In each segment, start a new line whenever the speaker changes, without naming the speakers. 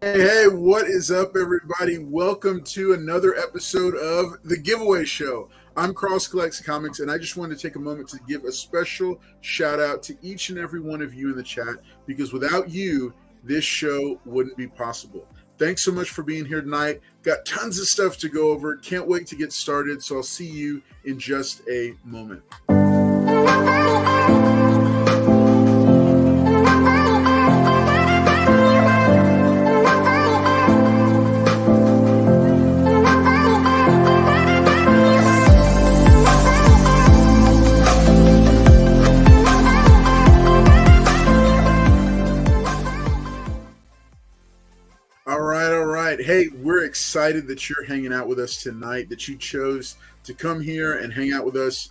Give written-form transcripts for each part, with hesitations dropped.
Hey, what is up, everybody? Welcome to another episode of The Giveaway Show. I'm Cross Collects Comics, and I just wanted to take a moment to give a special shout out to each and every one of you in the chat, because without you, this show wouldn't be possible. Thanks so much for being here tonight. Got tons of stuff to go over. Can't wait to get started, so I'll see you in just a moment. All right. Hey, we're excited that you're hanging out with us tonight, that you chose to come here and hang out with us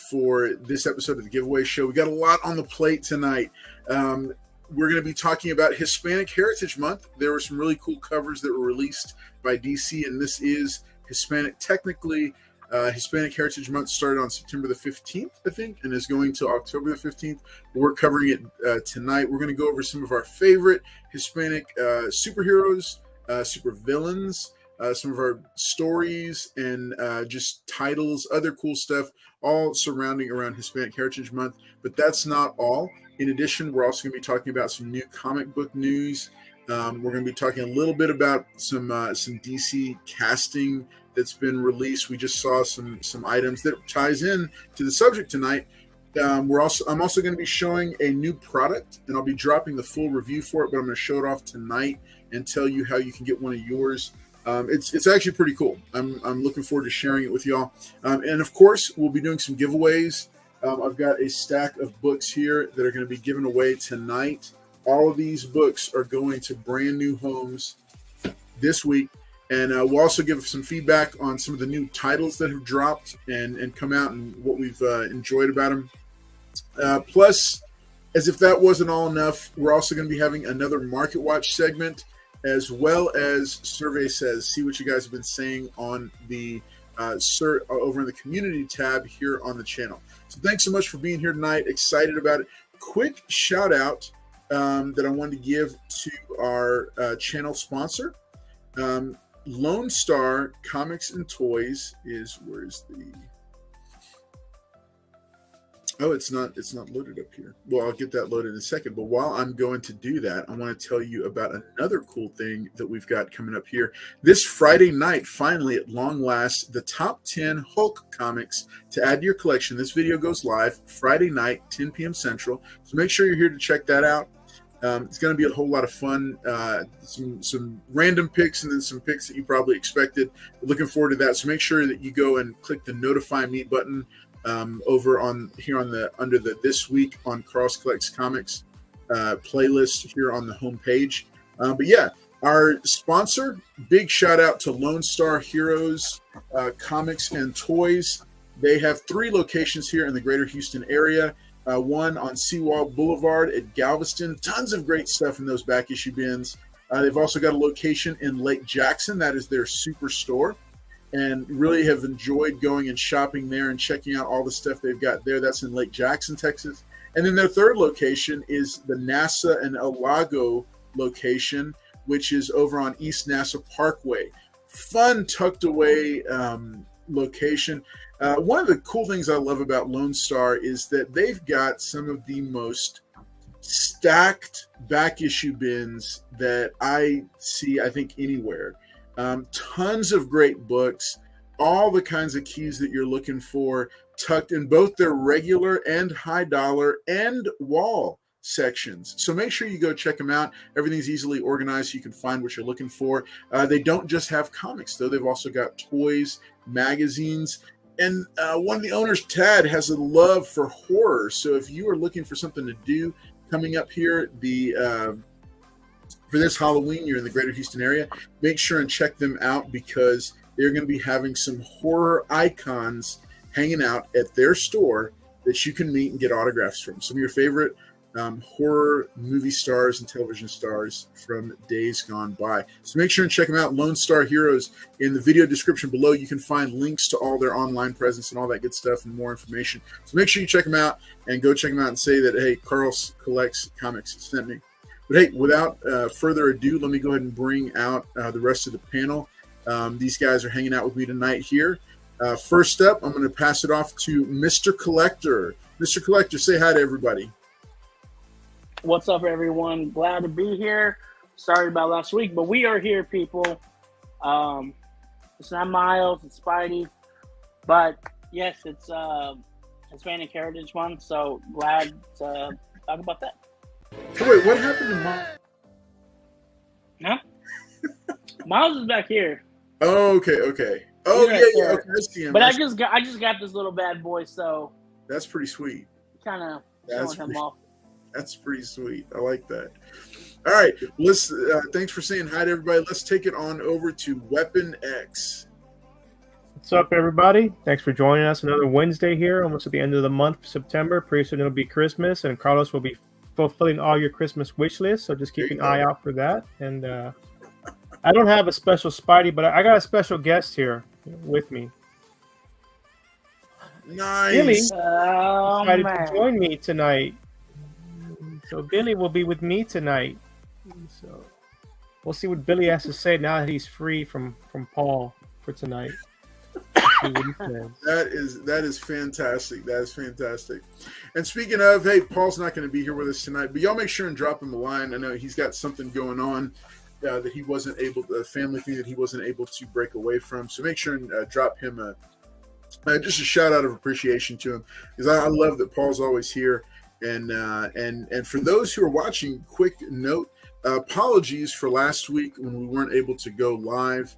for this episode of the Giveaway Show. We got a lot on the plate tonight. We're going to be talking about Hispanic Heritage Month. There were some really cool covers that were released by DC, and this is Hispanic. Technically, Hispanic Heritage Month started on September the 15th, I think, and is going to October the 15th. We're covering it tonight. We're going to go over some of our favorite Hispanic superheroes, super villains, some of our stories, and just titles, other cool stuff, all surrounding around Hispanic Heritage Month. But that's not all. In addition, we're also going to be talking about some new comic book news. We're going to be talking a little bit about some DC casting that's been released. We just saw some items that ties in to the subject tonight. I'm also going to be showing a new product, and I'll be dropping the full review for it, but I'm going to show it off tonight and tell you how you can get one of yours. It's actually pretty cool. I'm looking forward to sharing it with y'all. And of course, we'll be doing some giveaways. I've got a stack of books here that are going to be given away tonight. All of these books are going to brand new homes this week. And we'll also give some feedback on some of the new titles that have dropped and come out and what we've enjoyed about them. Plus, as if that wasn't all enough, we're also going to be having another Market Watch segment, as well as Survey Says. See what you guys have been saying on the over in the community tab here on the channel. So thanks so much for being here tonight. Excited about it. Quick shout out that I wanted to give to our channel sponsor. Lone Star Comics and Toys is, where's the, oh, it's not loaded up here. Well, I'll get that loaded in a second, but while I'm going to do that, I want to tell you about another cool thing that we've got coming up here. This Friday night, finally, at long last, the top 10 Hulk comics to add to your collection. This video goes live Friday night, 10 p.m. Central, so make sure you're here to check that out. It's going to be a whole lot of fun, some random picks and then some picks that you probably expected. We're looking forward to that. So make sure that you go and click the Notify Me button over on here on the under the This Week on Cross Collects Comics playlist here on the homepage. But yeah, our sponsor, big shout out to Lone Star Heroes Comics and Toys. They have 3 locations here in the greater Houston area. One on Seawall Blvd at Galveston. Tons of great stuff in those back issue bins. They've also got a location in Lake Jackson. That is their Superstore. And really have enjoyed going and shopping there and checking out all the stuff they've got there. That's in Lake Jackson, Texas. And then their third location is the NASA and Lago location, which is over on E NASA Pkwy. Fun, tucked away location. One of the cool things I love about Lone Star is that they've got some of the most stacked back issue bins that I see, I think, anywhere. Tons of great books, all the kinds of keys that you're looking for, tucked in both their regular and high dollar and wall sections. So make sure you go check them out. Everything's easily organized so you can find what you're looking for. They don't just have comics, though. They've also got toys, magazines. And one of the owners, Tad, has a love for horror. So if you are looking for something to do coming up here, for this Halloween, you're in the greater Houston area, make sure and check them out, because they're going to be having some horror icons hanging out at their store that you can meet and get autographs from. Some of your favorite horror movie stars and television stars from days gone by. So make sure and check them out. Lone Star Heroes. In the video description below, you can find links to all their online presence and all that good stuff and more information. So make sure you check them out and go check them out and say that, hey, Carl Collects Comics sent me. But hey, without further ado, let me go ahead and bring out the rest of the panel. These guys are hanging out with me tonight here. First up, I'm going to pass it off to Mr. Collector. Mr. Collector, say hi to everybody.
What's up, everyone? Glad to be here. Sorry about last week, but we are here, people. It's not Miles, it's Spidey. But yes, it's Hispanic Heritage Month, so glad to talk about that.
Oh, wait, what happened to Miles?
Huh? Miles is back here.
Oh, okay. Oh, yeah. Okay, I see him.
But I just got this little bad boy, so
that's pretty sweet.
Kind of showing him off.
That's pretty sweet. I like that. All right, let's. Thanks for saying hi to everybody. Let's take it on over to Weapon X.
What's up, everybody? Thanks for joining us. Another Wednesday here, almost at the end of the month, September. Pretty soon it'll be Christmas, and Carlos will be fulfilling all your Christmas wish lists. So just keep an eye out for that. And I don't have a special Spidey, but I got a special guest here with me.
Nice.
Billy decided to join me tonight. So Billy will be with me tonight. So we'll see what Billy has to say now that he's free from Paul for tonight.
That is fantastic. That is fantastic. And speaking of, hey, Paul's not going to be here with us tonight, but y'all make sure and drop him a line. I know he's got something going on that he wasn't able to, a family thing that he wasn't able to break away from. So make sure and drop him just a shout out of appreciation to him, because I love that Paul's always here. And for those who are watching, quick note: apologies for last week when we weren't able to go live.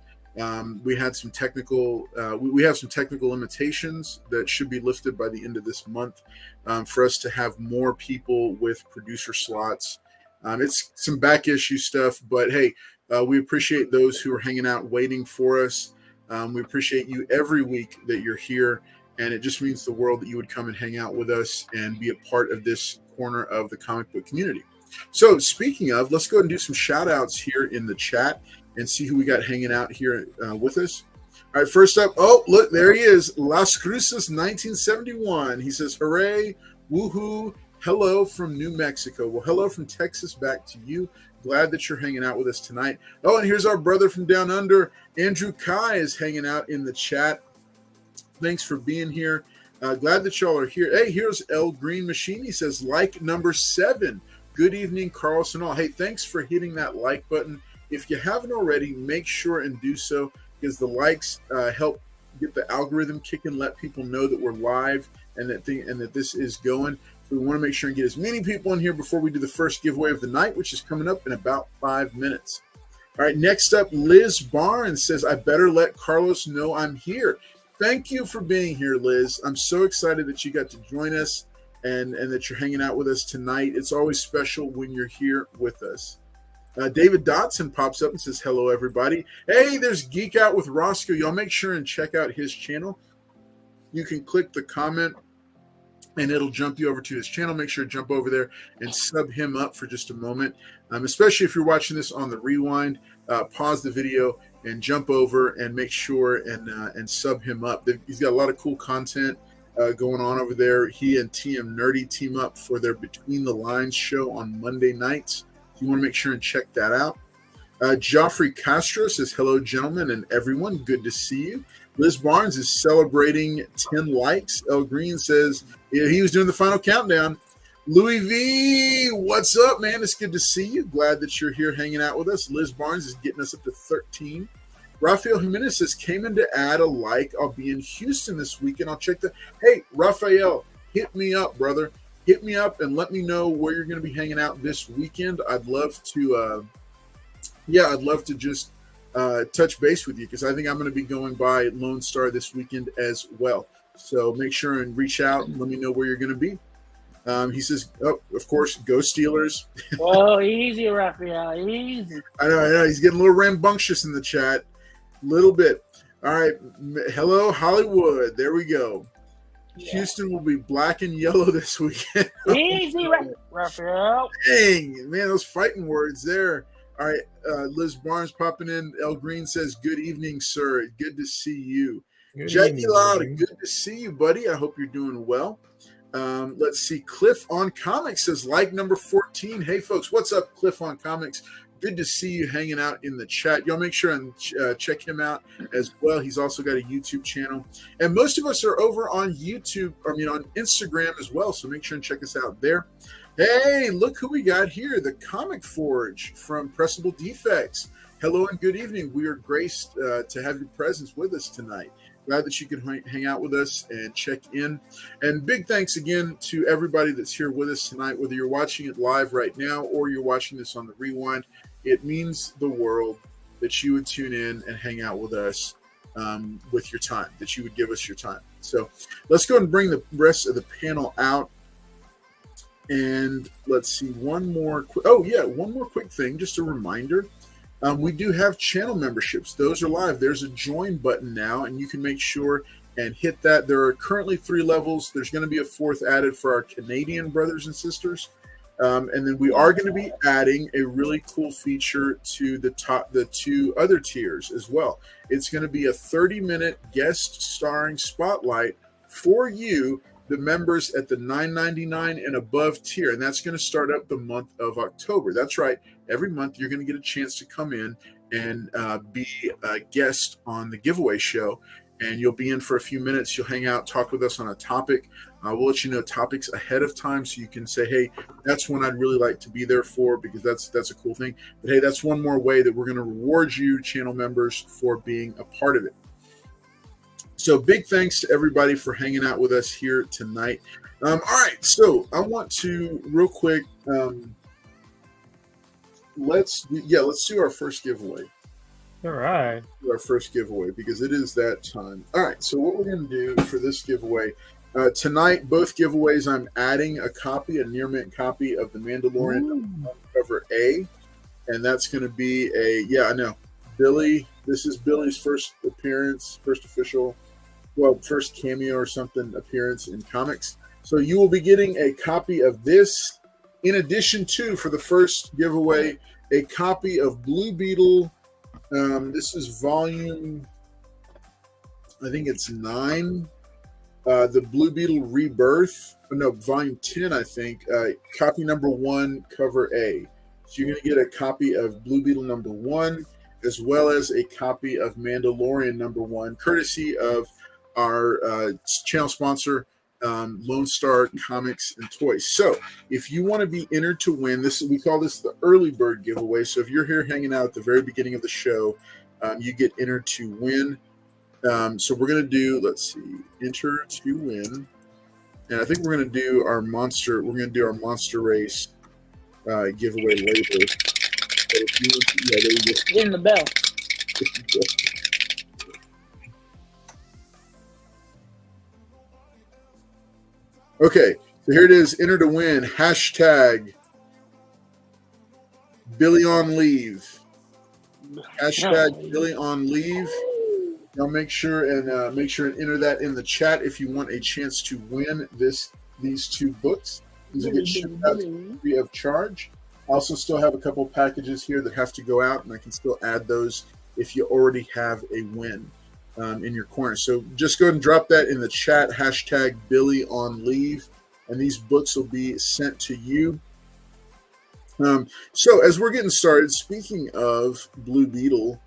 We had some technical. We have some technical limitations that should be lifted by the end of this month for us to have more people with producer slots. It's some back issue stuff, but hey, we appreciate those who are hanging out waiting for us. We appreciate you every week that you're here, and it just means the world that you would come and hang out with us and be a part of this corner of the comic book community. So speaking of, let's go and do some shout outs here in the chat and see who we got hanging out here with us. All right, first up, oh, look, there he is, Las Cruces 1971. He says, hooray, woohoo, hello from New Mexico. Well, hello from Texas back to you. Glad that you're hanging out with us tonight. Oh, and here's our brother from down under, Andrew Kai, is hanging out in the chat. Thanks for being here. Glad that y'all are here. Hey, here's El Green Machine. He says, like number 7. Good evening, Carlos and all. Hey, thanks for hitting that like button. If you haven't already, make sure and do so, because the likes help get the algorithm kicking, let people know that we're live and that this is going. So we want to make sure and get as many people in here before we do the first giveaway of the night, which is coming up in about 5 minutes. All right, next up, Liz Barnes says, I better let Carlos know I'm here. Thank you for being here, Liz. I'm so excited that you got to join us and that you're hanging out with us tonight. It's always special when you're here with us. David Dotson pops up and says, hello, everybody. Hey, there's Geek Out with Roscoe. Y'all make sure and check out his channel. You can click the comment, and it'll jump you over to his channel. Make sure to jump over there and sub him up for just a moment, especially if you're watching this on the rewind. Pause the video and jump over and make sure and sub him up. He's got a lot of cool content going on over there. He and TM Nerdy team up for their Between the Lines show on Monday nights. You want to make sure and check that out. Joffrey Castro says, hello, gentlemen and everyone. Good to see you. Liz Barnes is celebrating 10 likes. El Green says he was doing the final countdown. Louis V, what's up, man? It's good to see you. Glad that you're here hanging out with us. Liz Barnes is getting us up to 13. Rafael Jimenez says, came in to add a like. I'll be in Houston this weekend. I'll check that. Hey, Rafael, hit me up, brother. Hit me up and let me know where you're going to be hanging out this weekend. I'd love to, just touch base with you, because I think I'm going to be going by Lone Star this weekend as well. So make sure and reach out and let me know where you're going to be. He says, oh, of course, go Steelers.
Oh, easy, Raphael, easy.
I know. He's getting a little rambunctious in the chat. A little bit. All right. Hello, Hollywood. There we go. Yeah. Houston will be black and yellow this weekend.
Easy, Raphael.
Dang, man, those fighting words there. All right, Liz Barnes popping in. El Green says, good evening, sir. Good to see you. Jackie Loud, good to see you, buddy. I hope you're doing well. Let's see. Cliff on Comics says like number 14. Hey, folks, what's up, Cliff on Comics? Good to see you hanging out in the chat. Y'all make sure and check him out as well. He's also got a YouTube channel. And most of us are over on YouTube, on Instagram as well. So make sure and check us out there. Hey, look who we got here. The Comic Forge from Pressable Defects. Hello and good evening. We are graced to have your presence with us tonight. Glad that you could hang out with us and check in. And big thanks again to everybody that's here with us tonight, whether you're watching it live right now or you're watching this on the rewind. It means the world that you would tune in and hang out with us with your time, that you would give us your time. So let's go and bring the rest of the panel out. And let's see, one more quick thing, just a reminder. We do have channel memberships. Those are live. There's a join button now, and you can make sure and hit that. There are currently 3 levels. There's going to be a 4th added for our Canadian brothers and sisters. And then we are going to be adding a really cool feature to the 2 other tiers as well. It's going to be a 30-minute guest starring spotlight for you, the members at the $9.99 and above tier, and that's going to start up the month of October. That's right. Every month you're going to get a chance to come in and be a guest on the giveaway show, and you'll be in for a few minutes. You'll hang out, talk with us on a topic. We'll let you know topics ahead of time so you can say, hey, that's one I'd really like to be there for, because that's a cool thing. But hey, that's one more way that we're going to reward you, channel members, for being a part of it. So big thanks to everybody for hanging out with us here tonight. All right, so I want to real quick, let's do our first giveaway.
All right.
Our first giveaway, because it is that time. All right, so what we're going to do for this giveaway, tonight, both giveaways, I'm adding a near mint copy of The Mandalorian cover A, and that's going to be Billy. This is Billy's first appearance, first cameo or something appearance in comics. So you will be getting a copy of this, in addition to, for the first giveaway, a copy of Blue Beetle. This is volume, I think it's 9. The Blue Beetle Rebirth. Volume 10, I think. Copy number 1, cover A. So you're going to get a copy of Blue Beetle number 1, as well as a copy of Mandalorian number 1, courtesy of our channel sponsor, Lone Star Comics and Toys. So if you want to be entered to win, we call this the early bird giveaway. So if you're here hanging out at the very beginning of the show, you get entered to win. So we're going to do, let's see, enter to win. And I think we're going to do our monster race giveaway later. So there you go.
Ring the bell.
Okay, so here it is. Enter to win. Hashtag Billy on leave. Hashtag Billy on leave. Now make sure and enter that in the chat if you want a chance to win these 2 books. These will get shipped out free of charge. I also still have a couple packages here that have to go out, and I can still add those if you already have a win in your corner. So just go ahead and drop that in the chat, hashtag Billy on leave, and these books will be sent to you. So as we're getting started, speaking of Blue Beetle,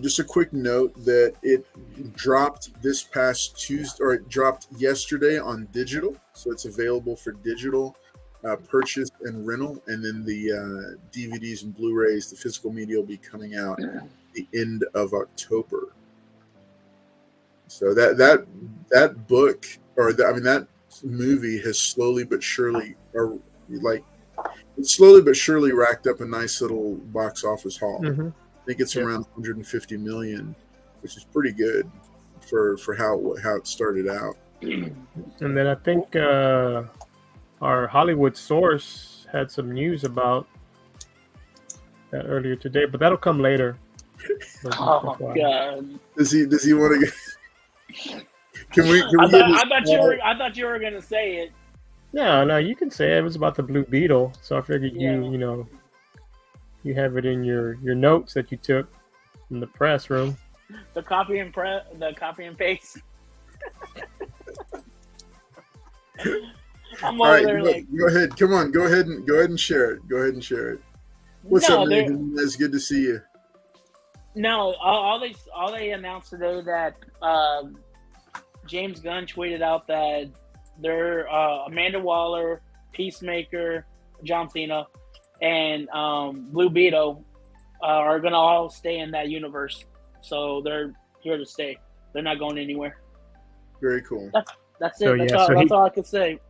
just a quick note that it dropped this past Tuesday, or it dropped yesterday on digital. So it's available for digital purchase and rental, and then the DVDs and Blu-rays, the physical media, will be coming out at the end of October. So that book, that movie has slowly but surely racked up a nice little box office haul. Mm-hmm. I think it's around 150 million, which is pretty good for how it started out.
And then I think our Hollywood source had some news about that earlier today, but that'll come later.
Oh God!
Does he want to get?
I thought you were gonna say it.
No, you can say it. It was about the Blue Beetle, so I figured you have it in your notes that you took from the press room.
The copy and paste. I'm
All
over
right,
there like,
go ahead. Come on, go ahead and share it. Go ahead and share it. What's
no,
up, man? It's good to see you.
no. All they announced today that James Gunn tweeted out that they're Amanda Waller, Peacemaker, John Cena, and Blue Beetle are gonna all stay in that universe. So they're here to stay. They're not going anywhere.
Very cool.
That's
So,
it.
yeah,
That's all I can say.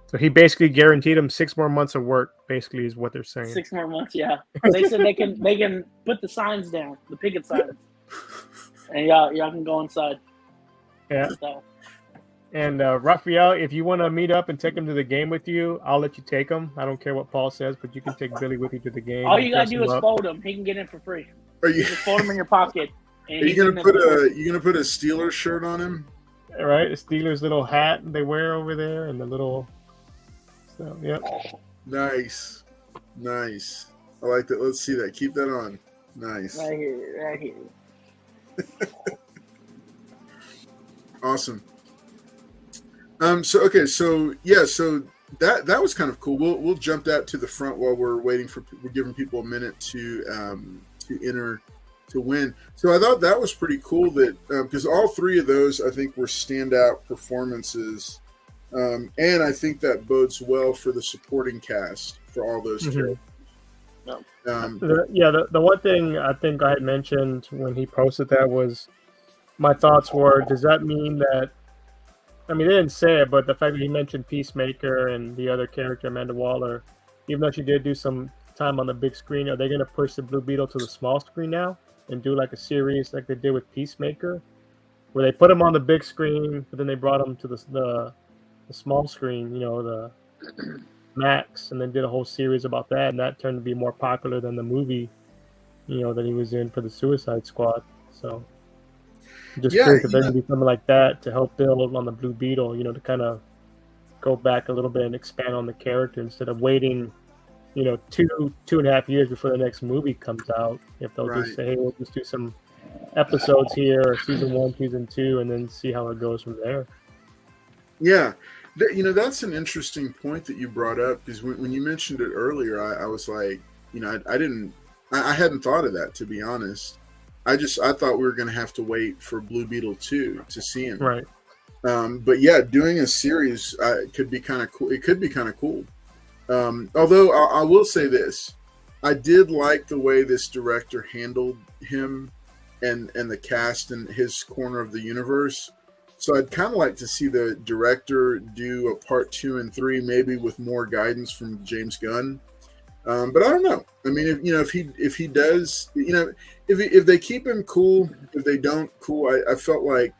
So he basically guaranteed him 6 more months of work. Basically, is what they're saying.
6 more months, yeah. They said they can put the signs down, the picket signs, and y'all can go inside.
Yeah.
So.
And Raphael, if you want to meet up and take him to the game with you, I'll let you take him. I don't care what Paul says, but you can take Billy with you to the game.
All you gotta do is fold him. He can get in for free.
Are you
just fold him in your pocket?
Are you gonna put a Steelers shirt on him?
All right, the Steelers little hat they wear over there, and the little. So yep.
Nice. I like that. Let's see that. Keep that on. Nice.
Right here.
Awesome. So that was kind of cool. We'll jump that to the front while we're giving people a minute to enter to win. So I thought that was pretty cool that because all three of those I think were standout performances, and I think that bodes well for the supporting cast for all those characters.
The one thing I think I had mentioned when he posted that was my thoughts were, does that mean that? I mean, they didn't say it, but the fact that he mentioned Peacemaker and the other character, Amanda Waller, even though she did do some time on the big screen, are they going to push the Blue Beetle to the small screen now and do like a series like they did with Peacemaker, where they put him on the big screen, but then they brought him to the small screen, the Max, and then did a whole series about that, and that turned to be more popular than the movie, that he was in for the Suicide Squad. So. Just curious if there's going to be something like that to help build on the Blue Beetle, to kind of go back a little bit and expand on the character instead of waiting, 2.5 years before the next movie comes out. If they'll just say, hey, we'll just do some episodes here, or season 1, season 2, and then see how it goes from there.
Yeah. That's an interesting point that you brought up, because when you mentioned it earlier, I was like, I hadn't thought of that, to be honest. I thought we were going to have to wait for Blue Beetle 2 to see him.
Right.
But yeah, doing a series could be kind of cool. It could be kind of cool. Although I will say this, I did like the way this director handled him and the cast in his corner of the universe. So I'd kind of like to see the director do a part 2 and 3, maybe with more guidance from James Gunn. But I don't know. I mean, if he does, if they keep him cool, if they don't, cool. I felt like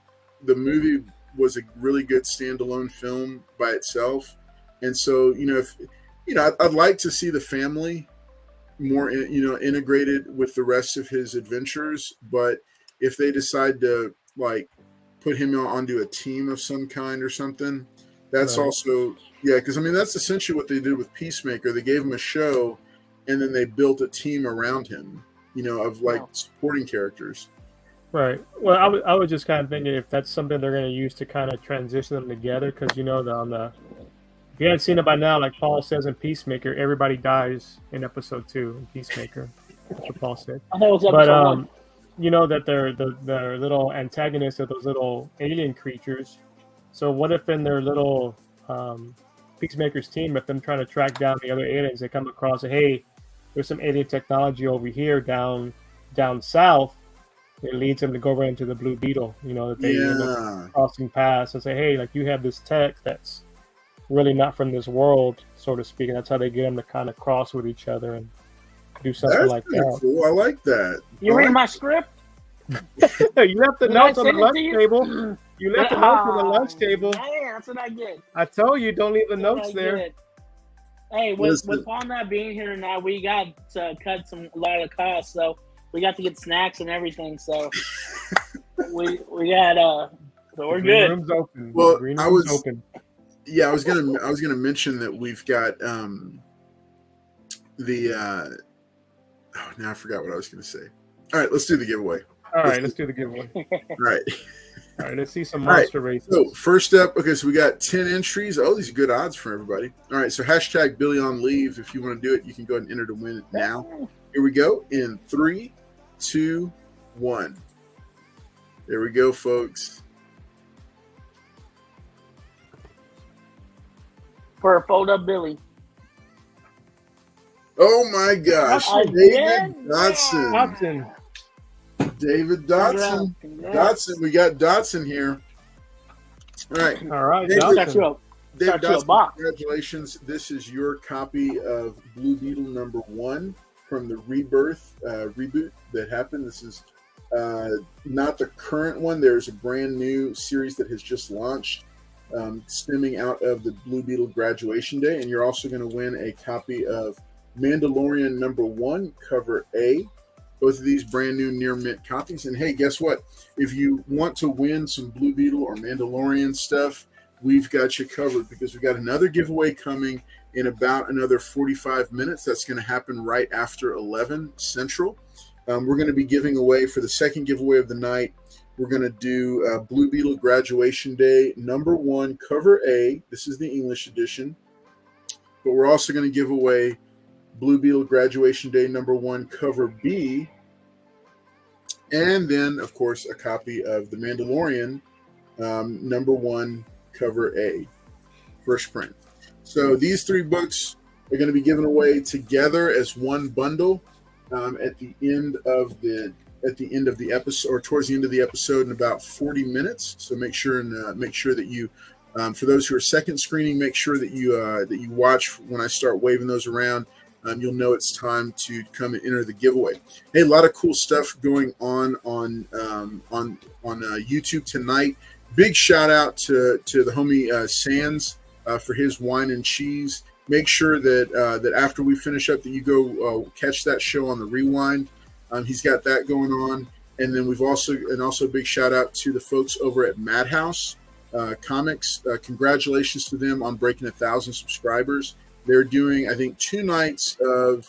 the movie was a really good standalone film by itself, and so I'd like to see the family more integrated with the rest of his adventures. But if they decide to like put him onto a team of some kind or something, that's also. Yeah, because that's essentially what they did with Peacemaker. They gave him a show, and then they built a team around him, of supporting characters.
Right. Well, I was just kind of thinking if that's something they're going to use to kind of transition them together, because if you haven't seen it by now, like Paul says in Peacemaker, everybody dies in episode 2 in Peacemaker. That's what Paul said.
I thought it was episode 1.
That they're little antagonists of those little alien creatures. So what if in their little Peacemaker's team, if them trying to track down the other aliens, they come across, hey, there's some alien technology over here down south. It leads them to go right into the Blue Beetle. That they end up crossing paths and say, hey, like you have this tech that's really not from this world, so to speak. And that's how they get them to kind of cross with each other and do something like that.
Cool. I like that.
You read my script?
You left the notes on the lunch table. You left the notes on the lunch table.
Yeah, that's what I get.
I told you, don't leave the notes there.
Hey, with Paul not being here now, we got to cut a lot of costs, so we got to get snacks and everything. So we got so we're good.
Room's open.
Well,
I was open.
Yeah, I was gonna mention that we've got now I forgot what I was gonna say. All right, let's do the giveaway.
All right, let's do the giveaway.
Right.
All right, let's see some
All right,
monster races.
so first up, okay, so we got 10 entries. Oh, these are good odds for everybody. All right, so hashtag Billy on leave. If you want to do it, you can go ahead and enter to win it now. Here we go in 3, 2, 1. There we go, folks.
For a fold up Billy.
Oh my gosh, David Dotson.
Dotson.
David Dotson.
Congrats.
Dotson, we got Dotson here. All right.
All right,
David,
Dotson.
David
Got you a
Dotson,
box.
congratulations. This is your copy of Blue Beetle #1 from the Rebirth reboot that happened. This is not the current one. There's a brand new series that has just launched, stemming out of the Blue Beetle Graduation Day. And you're also going to win a copy of Mandalorian #1, cover A. Both of these brand new near mint copies. And hey, guess what? If you want to win some Blue Beetle or Mandalorian stuff, we've got you covered because we've got another giveaway coming in about another 45 minutes. That's going to happen right after 11 Central. We're going to be giving away for the second giveaway of the night. We're going to do Blue Beetle Graduation Day #1, cover A. This is the English edition. But we're also going to give away Blue Beetle Graduation Day #1, cover B. And then, of course, a copy of The Mandalorian #1, cover A, first print. So these 3 books are going to be given away together as one bundle at the end of the episode, or towards the end of the episode, in about 40 minutes. So make sure that you, for those who are second screening, make sure that you watch when I start waving those around. You'll know it's time to come and enter the giveaway. Hey, a lot of cool stuff going on YouTube tonight. Big shout out to the homie Sands for his wine and cheese. Make sure that after we finish up, that you go catch that show on the rewind. He's got that going on, and then also big shout out to the folks over at Madhouse Comics. Congratulations to them on breaking 1,000 subscribers. They're doing, I think, 2 nights of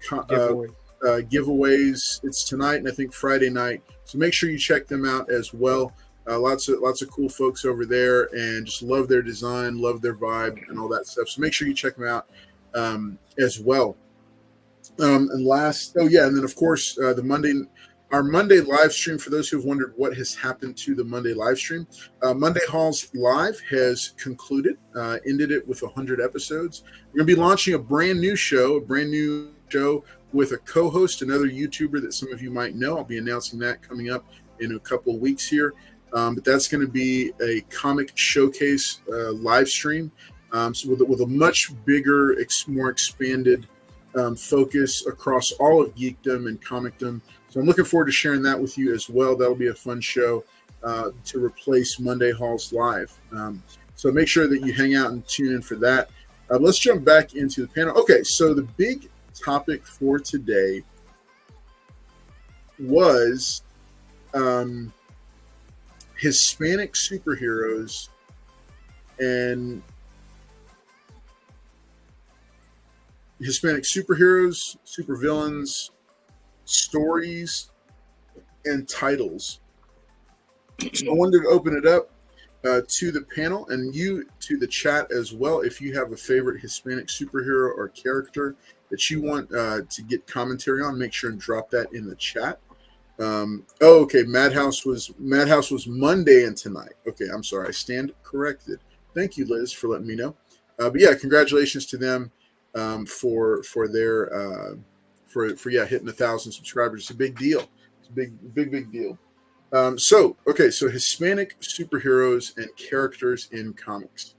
giveaways. It's tonight and I think Friday night. So make sure you check them out as well. Lots of cool folks over there, and just love their design, love their vibe, and all that stuff. So make sure you check them out as well. And then of course our Monday live stream. For those who have wondered what has happened to the Monday live stream, Monday Halls Live has concluded, ended it with 100 episodes. We're going to be launching a brand new show with a co-host, another YouTuber that some of you might know. I'll be announcing that coming up in a couple of weeks here. But that's going to be a comic showcase live stream, so with a much bigger, more expanded focus across all of geekdom and comicdom. So I'm looking forward to sharing that with you as well. That'll be a fun show to replace Monday Halls Live. So make sure that you hang out and tune in for that. Let's jump back into the panel. Okay, so the big topic for today was Hispanic superheroes and supervillains, stories, and titles. So I wanted to open it up to the panel and you to the chat as well. If you have a favorite Hispanic superhero or character that you want to get commentary on, make sure and drop that in the chat. Okay. Madhouse was Monday and tonight. Okay, I'm sorry. I stand corrected. Thank you, Liz, for letting me know. But yeah, congratulations to them for their hitting 1,000 subscribers. It's a big deal. It's a big deal. So Hispanic superheroes and characters in comics.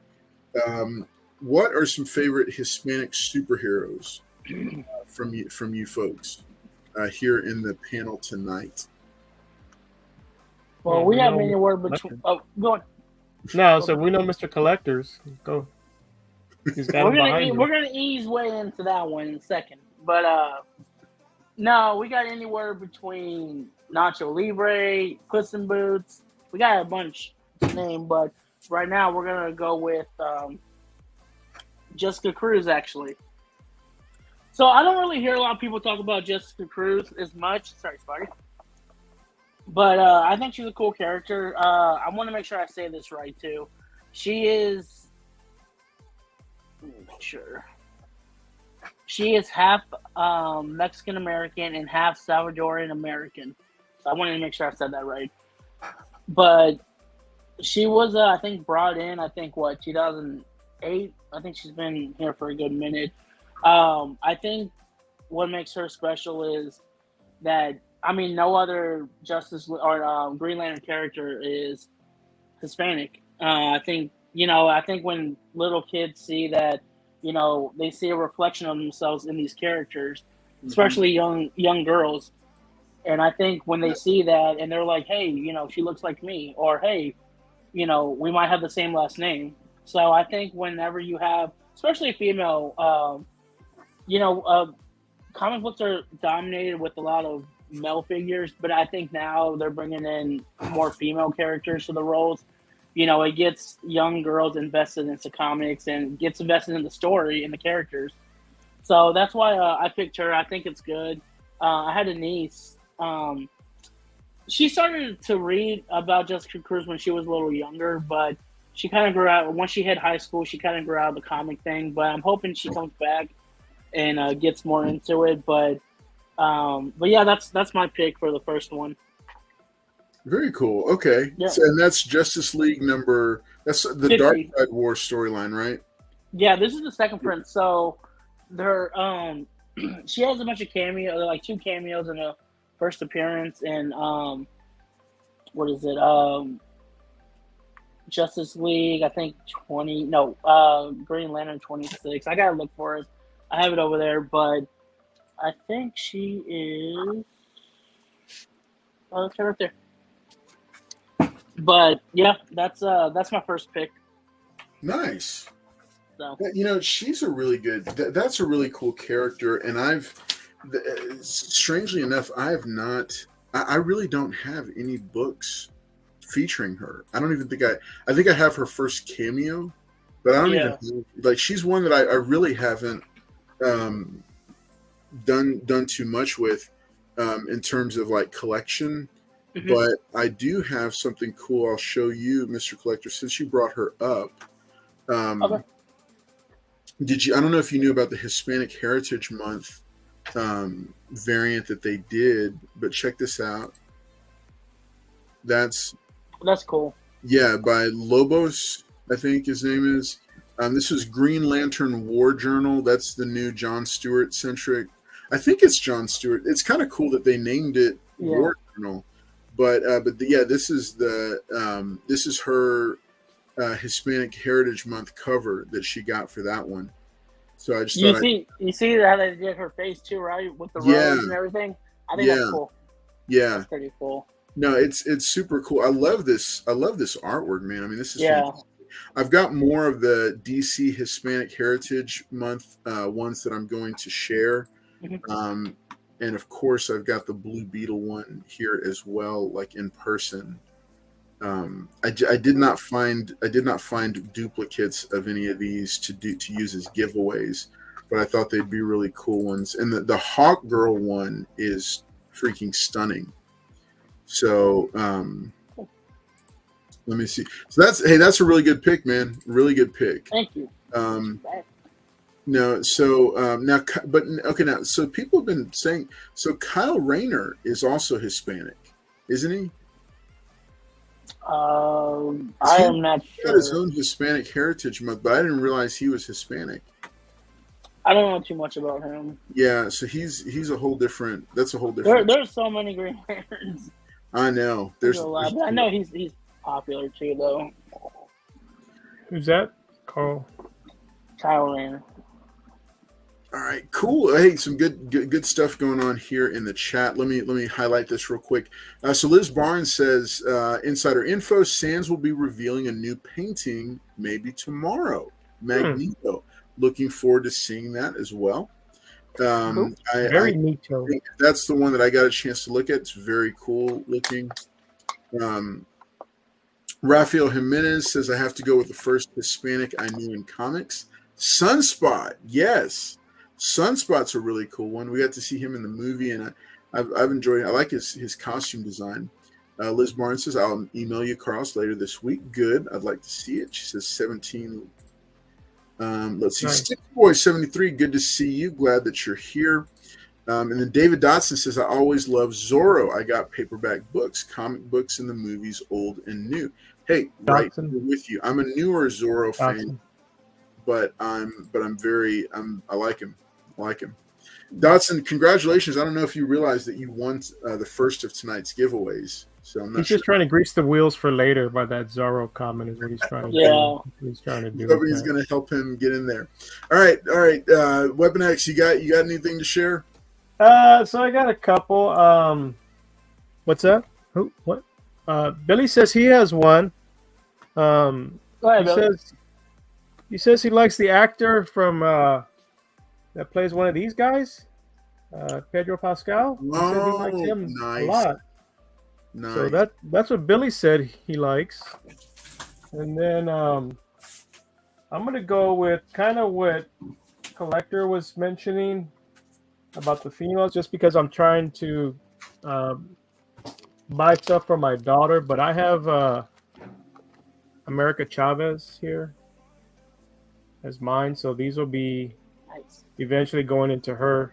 What are some favorite Hispanic superheroes from you folks here in the panel tonight?
Well, we have anywhere between. Oh, go on.
No, so we know Mr. Collectors. Go. He's got
we're gonna ease way into that one in a second, but no, we got anywhere between Nacho Libre, Puss in Boots. We got a bunch to name, but right now we're gonna go with Jessica Cruz, actually. So I don't really hear a lot of people talk about Jessica Cruz as much. Sorry, Spotty. But I think she's a cool character. I want to make sure I say this right too. She is. Let me make sure. She is half Mexican American and half Salvadorian American. So I wanted to make sure I said that right. But she was, I think, brought in. I think 2008. I think she's been here for a good minute. I think what makes her special is that no other Justice or Green Lantern character is Hispanic. I think when little kids see that, they see a reflection of themselves in these characters, especially young girls, and I think when they see that and they're like, hey, she looks like me, or hey, we might have the same last name. So I think whenever you have, especially a female, comic books are dominated with a lot of male figures, but I think now they're bringing in more female characters to the roles. It gets young girls invested into comics and gets invested in the story and the characters. So that's why I picked her. I think it's good. I had a niece. She started to read about Jessica Cruz when she was a little younger, but she kind of grew out. Once she hit high school, she kind of grew out of the comic thing. But I'm hoping she comes back and gets more into it. But yeah, that's my pick for the first one.
Very cool. Okay.
Yeah.
So, and that's Justice League that's the
50.
Darkseid War storyline, right?
Yeah, this is the second print. So they're she has a bunch of cameos, like 2 cameos in a first appearance, and what is it? Justice League, I think Green Lantern 26. I gotta look for it. I have it over there, but I think she is. Oh, it's right there. But yeah, that's my first pick.
Nice.
So.
She's a really good. That's a really cool character, and strangely enough, I have not. I really don't have any books featuring her. I don't even think I think I have her first cameo, but I don't even like. She's one that I really haven't done too much with in terms of like collection. Mm-hmm. But I do have something cool I'll show you, Mr. Collector, since you brought her up. Okay. I don't know if you knew about the Hispanic Heritage Month variant that they did, but check this out. That's
cool.
Yeah, by Lobos, I think his name is. This is Green Lantern War Journal. That's the new John Stewart centric. I think it's John Stewart. It's kind of cool that they named it War Journal. But this is this is her Hispanic Heritage Month cover that she got for that one. So I just
you see how they did her face too, right, with the rose and everything. I think that's cool.
Yeah,
that's pretty cool.
No, it's super cool. I love this artwork, man. I mean, this is fantastic. I've got more of the DC Hispanic Heritage Month ones that I'm going to share. Mm-hmm. And of course, I've got the Blue Beetle one here as well, like in person. I did not find duplicates of any of these to use as giveaways, but I thought they'd be really cool ones. And the Hawk Girl one is freaking stunning. So let me see. So that's a really good pick, man. Really good pick.
Thank you.
No, so now, but okay, now, so people have been saying, so Kyle Rayner is also Hispanic, isn't he?
I am not sure.
He got his own Hispanic Heritage Month, but I didn't realize he was Hispanic.
I don't know too much about him.
Yeah, so he's a whole different. That's a whole different.
There's so many Green Lanterns.
I know.
There's a lot. I know he's popular too, though.
Who's that? Kyle
Rayner.
All right, cool. Hey, some good stuff going on here in the chat. Let me highlight this real quick. So Liz Barnes says, insider info: Sands will be revealing a new painting maybe tomorrow. Magneto. Looking forward to seeing that as well.
Very neat.
That's the one that I got a chance to look at. It's very cool looking. Rafael Jimenez says, I have to go with the first Hispanic I knew in comics. Sunspot, yes. Sunspot's a really cool one. We got to see him in the movie, and I've enjoyed it. I like his costume design. Liz Barnes says, I'll email you, Carlos, later this week. Good. I'd like to see it. She says 17. Let's see.
Nice.
Stick Boy 73. Good to see you. Glad that you're here. And then David Dotson says, I always love Zorro. I got paperback books, comic books, and the movies, old and new. Hey, right with you. I'm a newer Zorro fan, but I like him. I like him. Dotson, congratulations. I don't know if you realize that you won the first of tonight's giveaways. So I'm not
He's just trying to grease the wheels for later by that Zorro comment is what he's trying to do. He's trying to do.
Nobody's going to help him get in there. All right. Weapon X, you got anything to share?
So I got a couple. What's that? Who? What? Billy says he has one.
Go ahead, Billy.
He says he likes the actor from that plays one of these guys, Pedro Pascal. He says he likes him
nice.
A lot.
Nice.
So that's what Billy said he likes. And then I'm gonna go with kind of what Collector was mentioning about the females, just because I'm trying to buy stuff for my daughter, but I have America Chavez here as mine, so these will be eventually going into her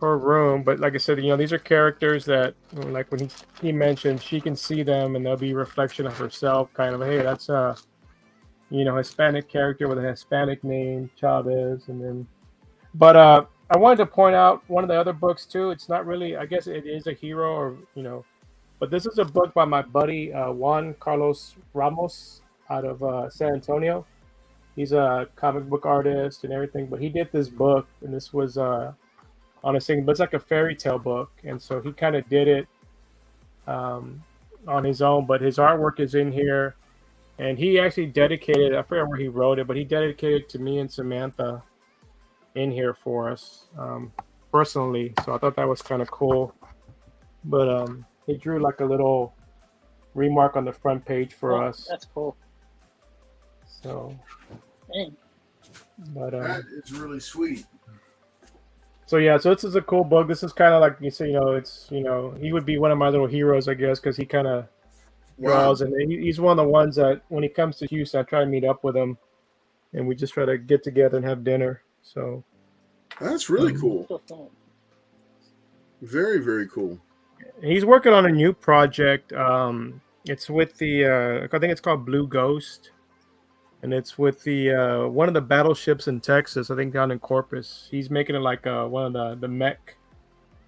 room. But like I said, these are characters that, like when he mentioned, she can see them and they'll be a reflection of herself, kind of, hey, that's a Hispanic character with a Hispanic name, Chavez. And then but I wanted to point out one of the other books too. It's not really, I guess it is a hero, or but this is a book by my buddy Juan Carlos Ramos out of San Antonio. He's a comic book artist and everything, but he did this book, and this was on a single, but it's like a fairy tale book, and so he kind of did it on his own, but his artwork is in here, and he actually dedicated, I forget where he wrote it, but he dedicated it to me and Samantha in here for us personally, so I thought that was kind of cool. But he drew like a little remark on the front page for us.
That's cool.
So,
dang.
But
that is really sweet.
So yeah, so this is a cool book. This is kind of like you say, it's he would be one of my little heroes, I guess, because he kind of draws, and he's one of the ones that when he comes to Houston, I try to meet up with him, and we just try to get together and have dinner. So
that's really cool. Very, very cool.
He's working on a new project. It's with the I think it's called Blue Ghost, and it's with the one of the battleships in Texas, I think down in Corpus. He's making it like one of the mech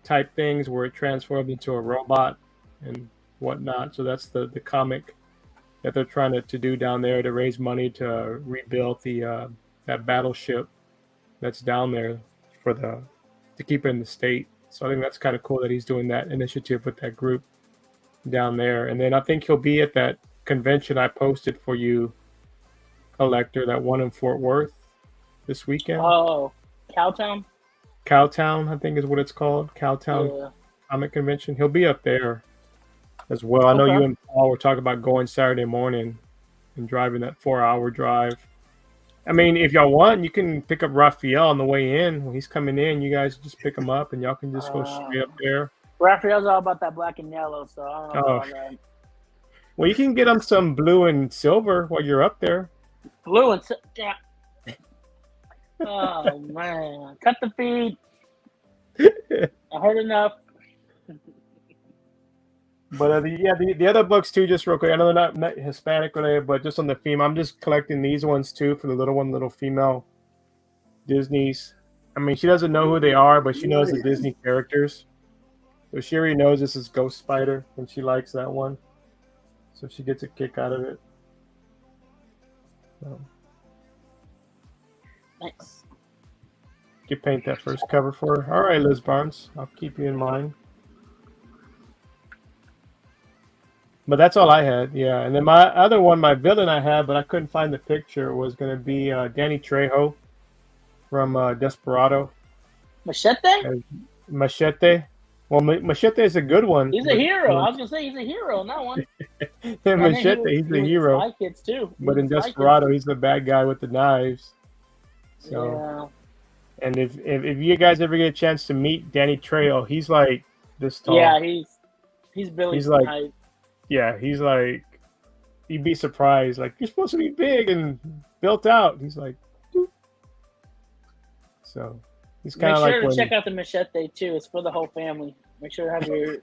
type things where it transforms into a robot and whatnot. So that's the comic that they're trying to do down there to raise money to rebuild the that battleship that's down there to keep it in the state. So I think that's kind of cool that he's doing that initiative with that group down there. And then I think he'll be at that convention I posted for you, Collector, that one in Fort Worth this weekend.
Oh, Cowtown?
Cowtown, I think is what it's called. Cowtown Comic Convention. He'll be up there as well. I know you and Paul were talking about going Saturday morning and driving that 4-hour drive. I mean, if y'all want, you can pick up Raphael on the way in. When he's coming in, you guys just pick him up and y'all can just go straight up there.
Raphael's all about that black and yellow, so I don't know about that.
Well, you can get him some blue and silver while you're up there.
Blue and silver? Yeah. Oh, man. Cut the feed. I heard enough.
But the other books too, just real quick. I know they're not Hispanic related, but just on the theme, I'm just collecting these ones too for the little female Disney's. I mean, she doesn't know who they are, but she knows the Disney characters. So she already knows this is Ghost Spider, and she likes that one. So she gets a kick out of it. So.
Nice.
You can paint that first cover for her. All right, Liz Barnes, I'll keep you in mind. But that's all I had, yeah. And then my other one, my villain I had, but I couldn't find the picture, was going to be Danny Trejo from Desperado.
Machete?
Machete. Well, Machete is a good one.
He's a hero. I was going to say he's a hero in that one.
Machete, he's a hero.
Spy Kids too.
But in Desperado, he's the bad guy with the knives. So,
yeah.
And if you guys ever get a chance to meet Danny Trejo, he's like this tall.
Yeah, He's Billy
He's
from
like,
Hype.
yeah, he's like, you'd be surprised. Like, you're supposed to be big and built out. He's like, "Doop." So he's kind
Make
of
sure
like
to
when.
check out the machete too. It's for the whole family. Make sure to have your.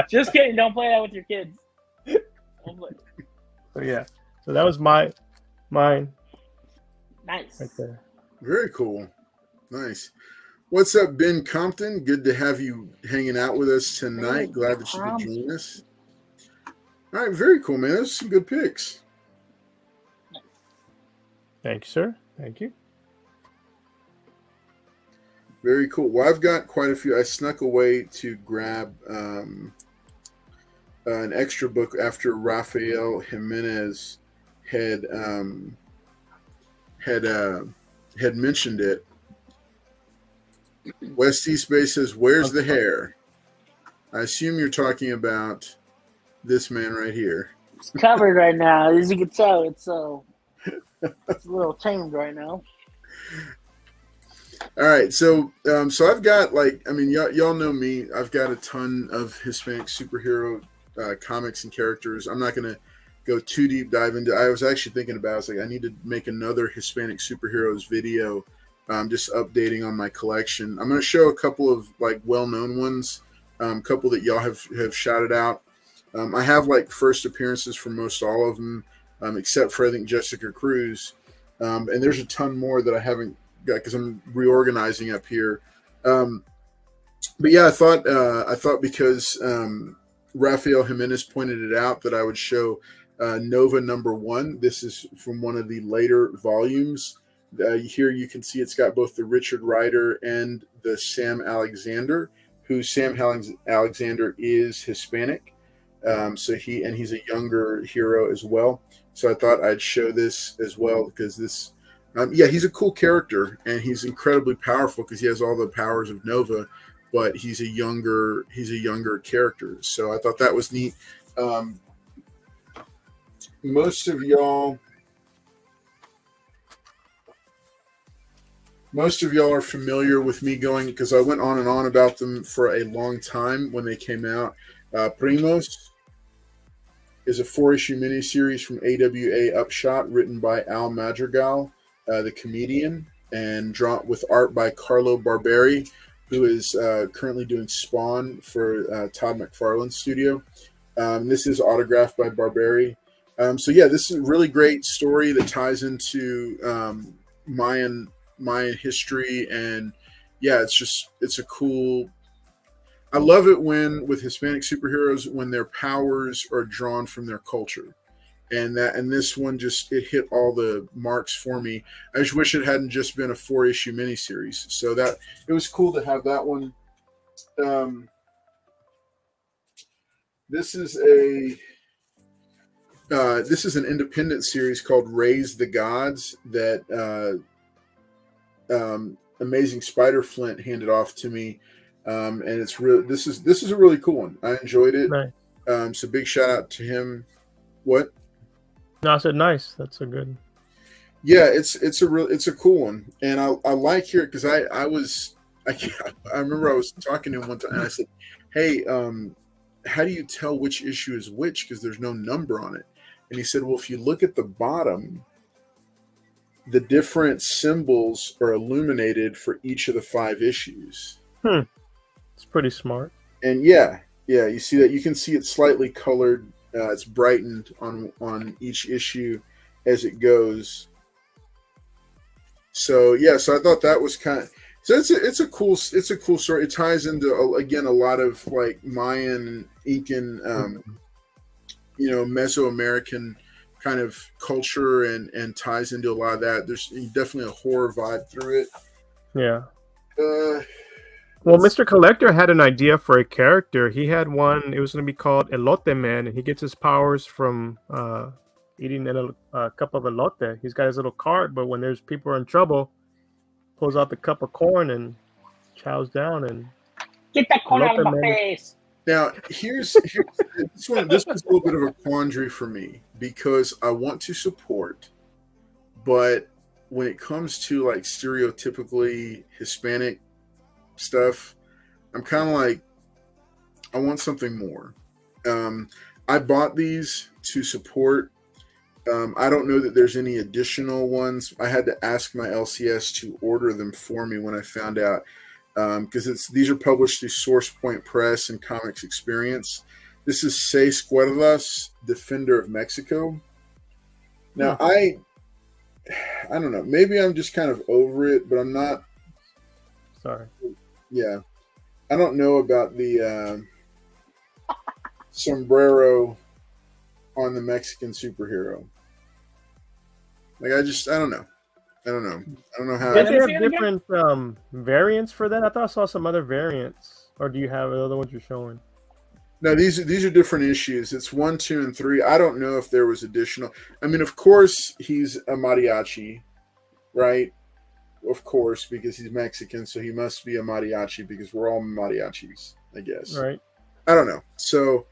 Just kidding. Don't play that with your kids. Don't play.
So yeah, so that was mine right
Nice.
there.
Very cool. Nice. What's up, Ben Compton? Good to have you hanging out with us tonight.
Ben
Glad that you could
Compton.
join us. All right, very cool, man. Those are some good picks.
Thank you, sir. Thank you.
Very cool. Well, I've got quite a few. I snuck away to grab an extra book after Rafael Jimenez had mentioned it. West East Bay says, "Where's the hair?" I assume you're talking about this man right here.
It's covered right now. As you can tell, it's a little tamed right now.
All right, so I've got y'all know me. I've got a ton of Hispanic superhero comics and characters. I'm not gonna go too deep dive into. I was actually thinking about. I was like, I need to make another Hispanic superheroes video. Just updating on my collection. I'm gonna show a couple of like well-known ones. A couple that y'all have shouted out. I have like first appearances from most all of them, except for I think Jessica Cruz. And there's a ton more that I haven't got because I'm reorganizing up here. But yeah, I thought because Rafael Jimenez pointed it out that I would show Nova #1. This is from one of the later volumes. Here you can see it's got both the Richard Rider and the Sam Alexander, who Sam Alexander is Hispanic. So he's a younger hero as well. So I thought I'd show this as well because this, he's a cool character and he's incredibly powerful because he has all the powers of Nova, but he's a younger character. So I thought that was neat. Most of y'all are familiar with me going because I went on and on about them for a long time when they came out. Primos is a 4-issue miniseries from AWA Upshot, written by Al Madrigal, the comedian, and drawn with art by Carlo Barberi, who is currently doing Spawn for Todd McFarlane's studio. This is autographed by Barberi. So yeah, this is a really great story that ties into Mayan history, and yeah, it's a cool. I love it when with Hispanic superheroes when their powers are drawn from their culture, and this one it hit all the marks for me. I just wish it hadn't just been a 4-issue miniseries, so that it was cool to have that one. This is an independent series called Raise the Gods that Amazing Spider Flint handed off to me. And it's real. This is a really cool one. I enjoyed it.
Nice.
So big shout out to him. What?
No, I said nice. That's a good.
Yeah, it's a cool one, and I like here because I remember I was talking to him one time and I said, "Hey, how do you tell which issue is which? Because there's no number on it." And he said, "Well, if you look at the bottom, the different symbols are illuminated for each of the 5 issues."
It's pretty smart.
And yeah, you see that. You can see it slightly colored. It's brightened on each issue as it goes. So yeah, so I thought that was kind of. So it's a cool story. It ties into again a lot of like Mayan, Incan, Mesoamerican kind of culture and ties into a lot of that. There's definitely a horror vibe through it.
Yeah. Well, Mr. Collector had an idea for a character. He had one. It was going to be called Elote Man, and he gets his powers from eating a cup of elote. He's got his little cart, but when there's people in trouble, pulls out the cup of corn and chows down and
get that corn out of my face.
Now, here's this one. This was a little bit of a quandary for me because I want to support, but when it comes to like stereotypically Hispanic stuff, I'm kind of like I want something more. I bought these to support. I don't know that there's any additional ones. I had to ask my LCS to order them for me when I found out, because these are published through Source Point Press and Comics Experience. This is Se Izquierdas, Defender of Mexico. Now, I don't know. Maybe I'm just kind of over it, but I'm not.
Sorry.
Yeah. I don't know about the sombrero on the Mexican superhero. Like, I don't know. I don't know how.
Did they have different variants for that? I thought I saw some other variants. Or do you have the other ones you're showing?
No, these are different issues. It's 1, 2, and 3. I don't know if there was additional. I mean, of course, he's a mariachi, right? Of course, because he's Mexican, so he must be a mariachi because we're all mariachis, I guess.
Right.
I don't know. So,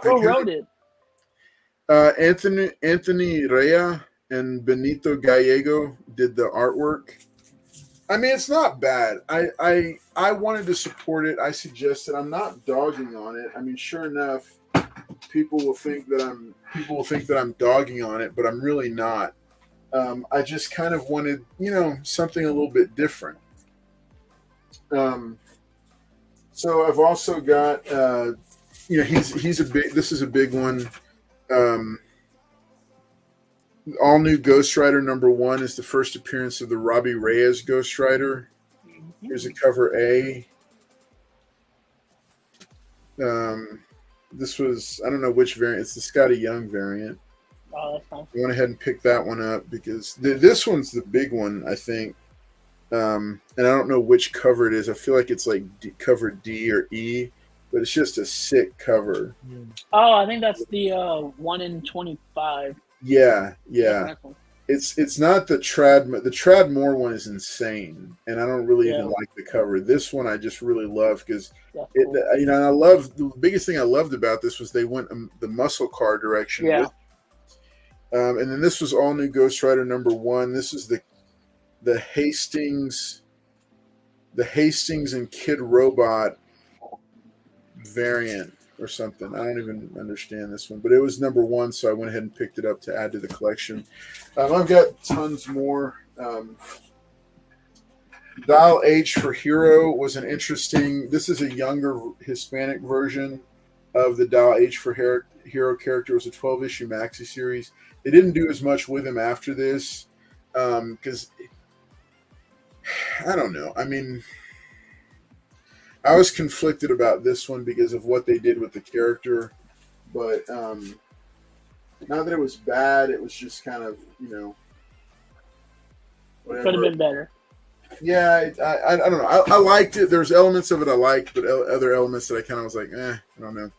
who wrote it?
Anthony Rea and Benito Gallego did the artwork. I mean, it's not bad. I wanted to support it. I suggested. I'm not dogging on it. I mean, sure enough, people will think that I'm dogging on it, but I'm really not. I just kind of wanted, something a little bit different. So I've also got, this is a big one. All new Ghost Rider #1 is the first appearance of the Robbie Reyes Ghost Rider. Here's a cover A. This was, I don't know which variant. It's the Scotty Young variant.
Oh, that's fine.
I went ahead and picked that one up because this one's the big one, I think. And I don't know which cover it is. I feel like it's like cover D or E, but it's just a sick cover.
Oh, I think that's the 1 in 25.
Yeah. It's not the Trad. The Trad Moore one is insane, and I don't really even like the cover. This one I just really love because cool. And I love the biggest thing I loved about this was they went the muscle car direction.
Yeah.
And then this was all new Ghost Rider #1. This is the Hastings and Kid Robot variant or something. I don't even understand this one, but it was #1, so I went ahead and picked it up to add to the collection. I've got tons more. Dial H for Hero was an interesting. This is a younger Hispanic version of the Dial H for Hero character. It was a 12-issue maxi series. They didn't do as much with him after this because I don't know. I mean, I was conflicted about this one because of what they did with the character, but not that it was bad. It was just kind of, whatever.
Could have been better.
Yeah, I don't know. I liked it. There's elements of it I liked, but other elements that I kind of was like, I don't know.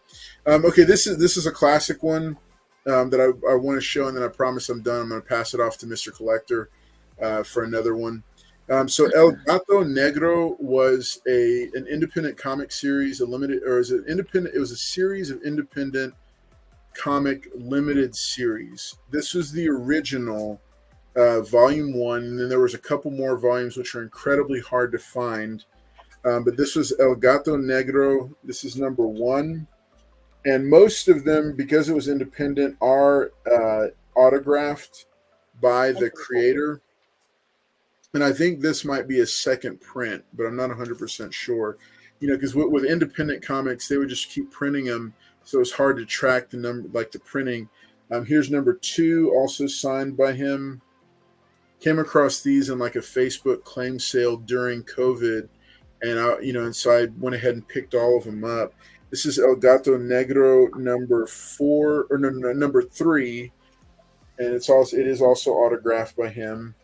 Okay, this is a classic one that I want to show, and then I promise I'm done. I'm going to pass it off to Mr. Collector for another one. So El Gato Negro was an independent comic series, it was a series of independent comic limited series. This was the original volume 1, and then there was a couple more volumes which are incredibly hard to find. But this was El Gato Negro. This is #1. And most of them, because it was independent, are autographed by the creator. And I think this might be a second print, but I'm not 100% sure. Because with independent comics, they would just keep printing them, so it's hard to track the number, like the printing. Here's #2, also signed by him. Came across these in like a Facebook claim sale during COVID, and so I went ahead and picked all of them up. This is El Gato Negro #3, and it is also autographed by him.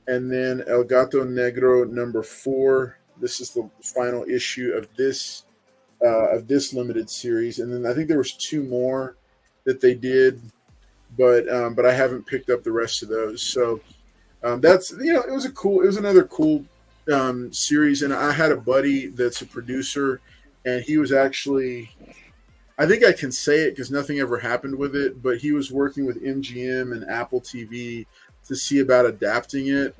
And then El Gato Negro #4. This is the final issue of this limited series. And then I think there was 2 more that they did, but I haven't picked up the rest of those. So that's it was another cool series. And I had a buddy that's a producer, and he was actually, I think I can say it because nothing ever happened with it, but he was working with MGM and Apple TV to see about adapting it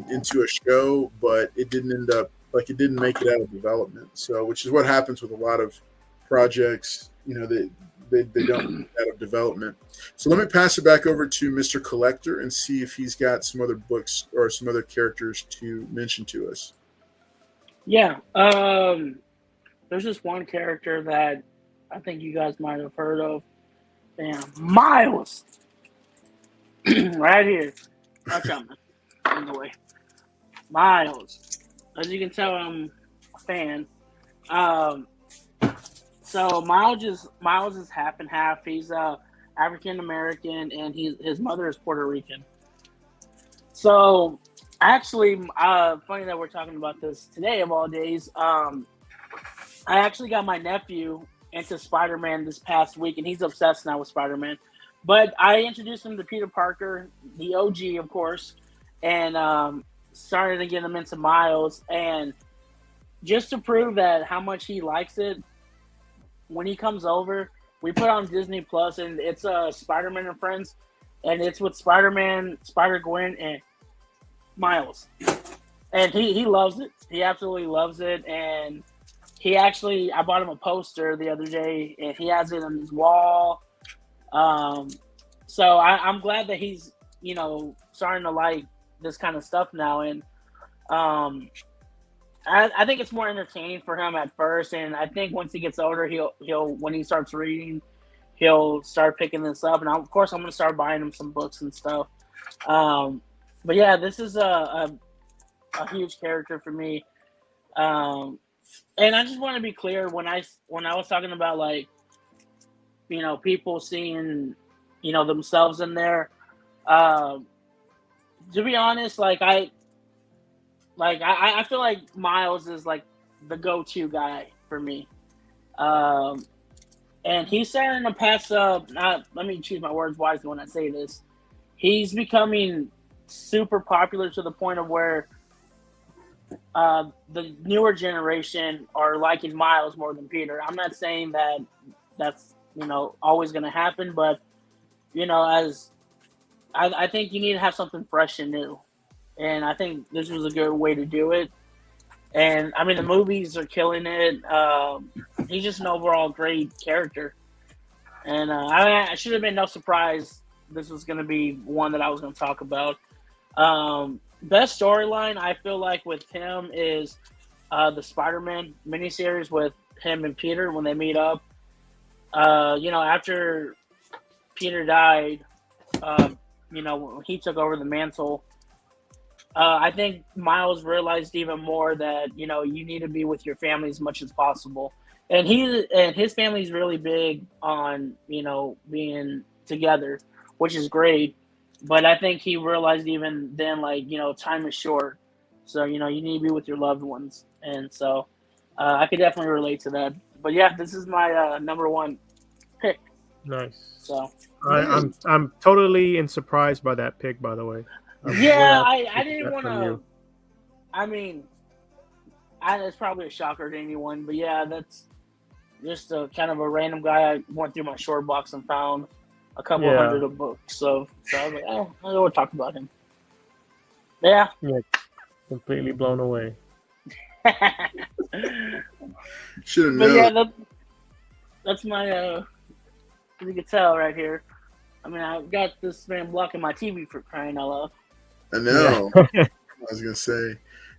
into a show, but it didn't end up like it didn't make it out of development. So, which is what happens with a lot of projects, you know, they don't make it out of development. So let me pass it back over to Mr. Collector and see if he's got some other books or some other characters to mention to us.
Yeah. There's this one character that I think you guys might have heard of. Damn, Miles. Right here. Watch out, man. In the way. Miles. As you can tell, I'm a fan. So Miles is half and half. He's African American, and his mother is Puerto Rican. So actually, funny that we're talking about this today of all days. I actually got my nephew into Spider-Man this past week, and he's obsessed now with Spider-Man. But I introduced him to Peter Parker, the OG, of course, and started to get him into Miles. And just to prove that how much he likes it, when he comes over, we put on Disney Plus, and it's Spider-Man and Friends, and it's with Spider-Man, Spider-Gwen, and Miles. And he loves it. He absolutely loves it, and I bought him a poster the other day, and he has it on his wall. So I'm glad that he's, you know, starting to like this kind of stuff now. And I think it's more entertaining for him at first. And I think once he gets older, he'll when he starts reading, he'll start picking this up. And of course, I'm going to start buying him some books and stuff. But yeah, this is a huge character for me. And I just want to be clear, when I was talking about, like, you know, people seeing, you know, themselves in there, to be honest, I feel like Miles is like the go-to guy for me. And he's starting to pass up, let me choose my words wisely when I say this. He's becoming super popular to the point of where the newer generation are liking Miles more than Peter. I'm not saying that that's, you know, always going to happen, but, you know, as I think you need to have something fresh and new. And I think this was a good way to do it. And, I mean, the movies are killing it. He's just an overall great character. And I should have been no surprise this was going to be one that I was going to talk about. Best storyline, I feel like, with him is the Spider-Man miniseries with him and Peter when they meet up. You know, after Peter died, you know, when he took over the mantle, I think Miles realized even more that, you know, you need to be with your family as much as possible. And his family's really big on, you know, being together, which is great. But I think he realized even then, like, you know, time is short. So, you know, you need to be with your loved ones. And so I could definitely relate to that. But, yeah, this is my number one pick.
Nice.
So
I'm totally surprised by that pick, by the way.
Yeah, I didn't want to. I mean, it's probably a shocker to anyone. But, yeah, that's just a kind of a random guy. I went through my short box and found a couple hundred of books. So I was like, I don't want to talk about him. Yeah.
Completely blown away.
Should have known.
But yeah, that's my, you can tell right here. I mean, I've got this man blocking my TV for crying out loud.
I know. I was going to say,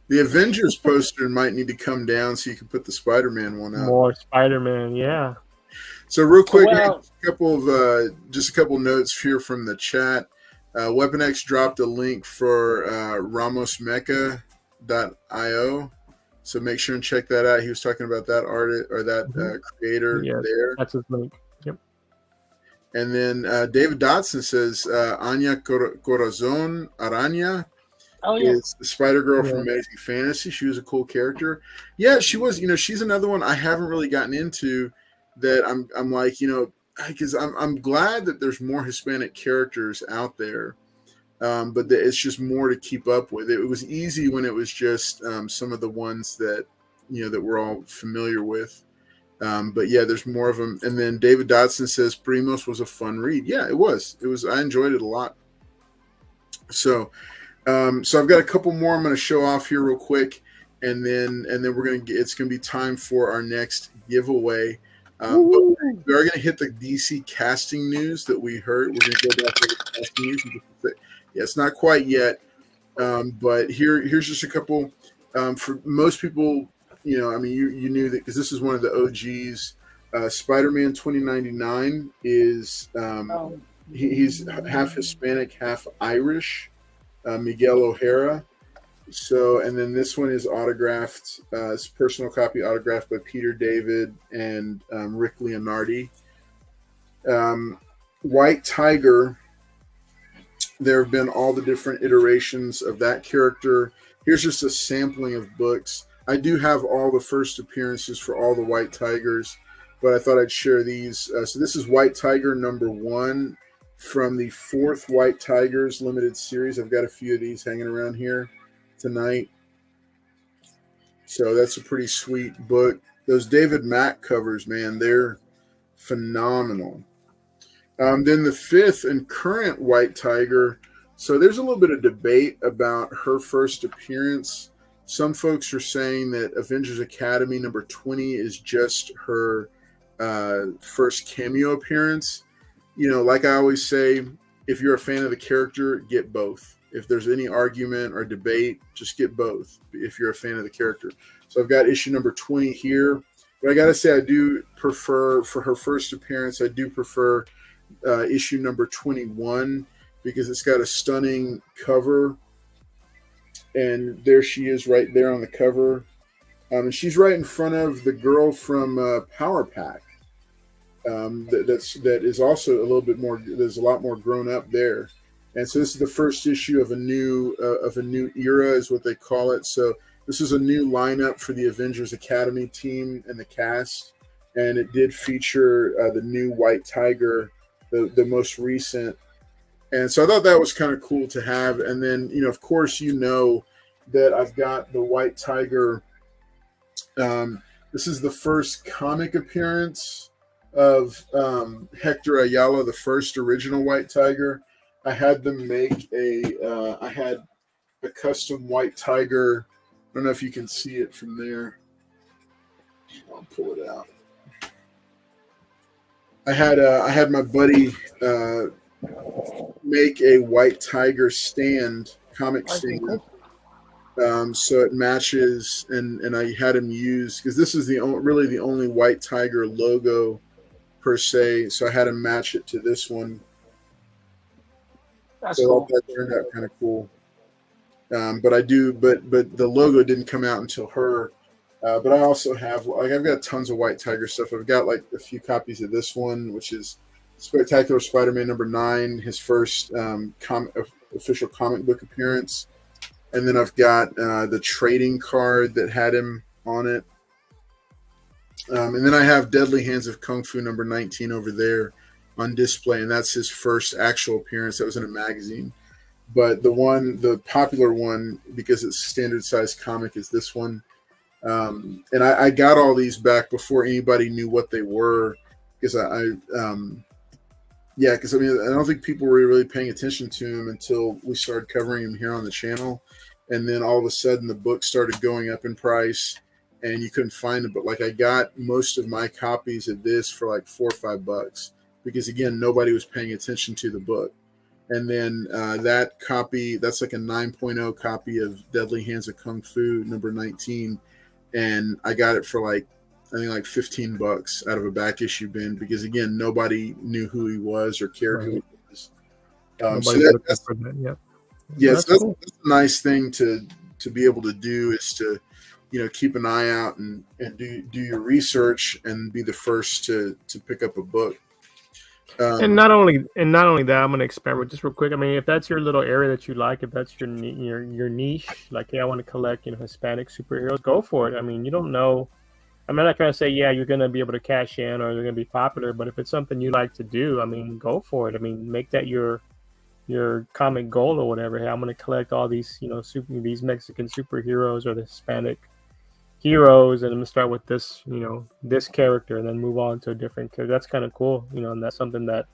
the Avengers poster might need to come down so you can put the Spider-Man one out.
More Spider-Man, yeah.
So real quick, a couple notes here from the chat. Weapon X dropped a link for ramosmecha.io. So make sure and check that out. He was talking about that artist or that creator there.
That's his link. Yep.
And then David Dotson says Anya Corazon Araña is the Spider-Girl from Amazing Fantasy. She was a cool character. Yeah, she was. You know, she's another one I haven't really gotten into that I'm like, you know, because I'm glad that there's more Hispanic characters out there. But it's just more to keep up with. It was easy when it was just some of the ones that, you know, that we're all familiar with. But yeah, there's more of them. And then David Dodson says Primos was a fun read. Yeah, it was. I enjoyed it a lot. So I've got a couple more I'm going to show off here real quick. and then it's gonna be time for our next giveaway. But we are gonna hit the DC casting news that we heard. We're gonna go back to the casting news. Yeah, it's not quite yet, but here's just a couple. For most people, I mean, you knew that because this is one of the OGs. Spider-Man 2099 is he's half Hispanic, half Irish. Miguel O'Hara. So, and then this one is autographed. It's a personal copy autographed by Peter David and Rick Leonardi. White Tiger. There have been all the different iterations of that character. Here's just a sampling of books. I do have all the first appearances for all the White Tigers, but I thought I'd share these. So this is White Tiger #1 from the 4th White Tigers limited series. I've got a few of these hanging around here tonight. So that's a pretty sweet book. Those David Mack covers, man, they're phenomenal. Then the 5th and current White Tiger. So there's a little bit of debate about her first appearance. Some folks are saying that Avengers Academy #20 is just her first cameo appearance. Like I always say, if you're a fan of the character, get both. If there's any argument or debate, just get both if you're a fan of the character. So I've got issue #20 here. But I got to say, I do prefer, for her first appearance, I do prefer issue #21 because it's got a stunning cover. And there she is right there on the cover. And she's right in front of the girl from Power Pack. That is also a little bit more. There's a lot more grown up there, and so this is the first issue of a new era, is what they call it. So this is a new lineup for the Avengers Academy team and the cast, and it did feature the new White Tiger, the most recent. And so I thought that was kind of cool to have. And then of course that I've got the White Tiger. This is the first comic appearance of Hector Ayala, the first original White Tiger. I had them make I had a custom White Tiger. I don't know if you can see it from there. I'll pull it out. I had my buddy make a White Tiger comic stand. So it matches, and I had him use, because this is really the only White Tiger logo per se, so I had him match it to this one.
That's cool.
That turned out kind of cool. But the logo didn't come out until her. But I also have, I've got tons of White Tiger stuff. I've got a few copies of this one, which is Spectacular Spider-Man #9, his first official comic book appearance. And then I've got the trading card that had him on it. And then I have Deadly Hands of Kung Fu #19 over there on display, and that's his first actual appearance. That was in a magazine. But the popular one, because it's standard size comic, is this one. And I got all these back before anybody knew what they were, because I don't think people were really paying attention to him until we started covering him here on the channel. And then all of a sudden the book started going up in price and you couldn't find it. But I got most of my copies of this for $4 or $5 because, again, nobody was paying attention to the book. And then that copy, that's a 9.0 copy of Deadly Hands of Kung Fu #19. And I got it for I think $15 out of a back issue bin because, again, nobody knew who he was or cared who he was. That's a nice thing to be able to do, is to keep an eye out and do your research and be the first to pick up a book.
And not only that, I'm going to experiment just real quick. I mean, if that's your little area that you like, if that's your niche, hey, I want to collect Hispanic superheroes, go for it. I mean, you don't know. I'm not trying to say, yeah, you're going to be able to cash in or they're going to be popular, but if it's something you like to do, I mean, go for it. I mean, make that your comic goal or whatever. Hey, I'm going to collect all these, these Mexican superheroes or the Hispanic heroes, and I'm going to start with this, this character, and then move on to a different character. That's kind of cool, and that's something that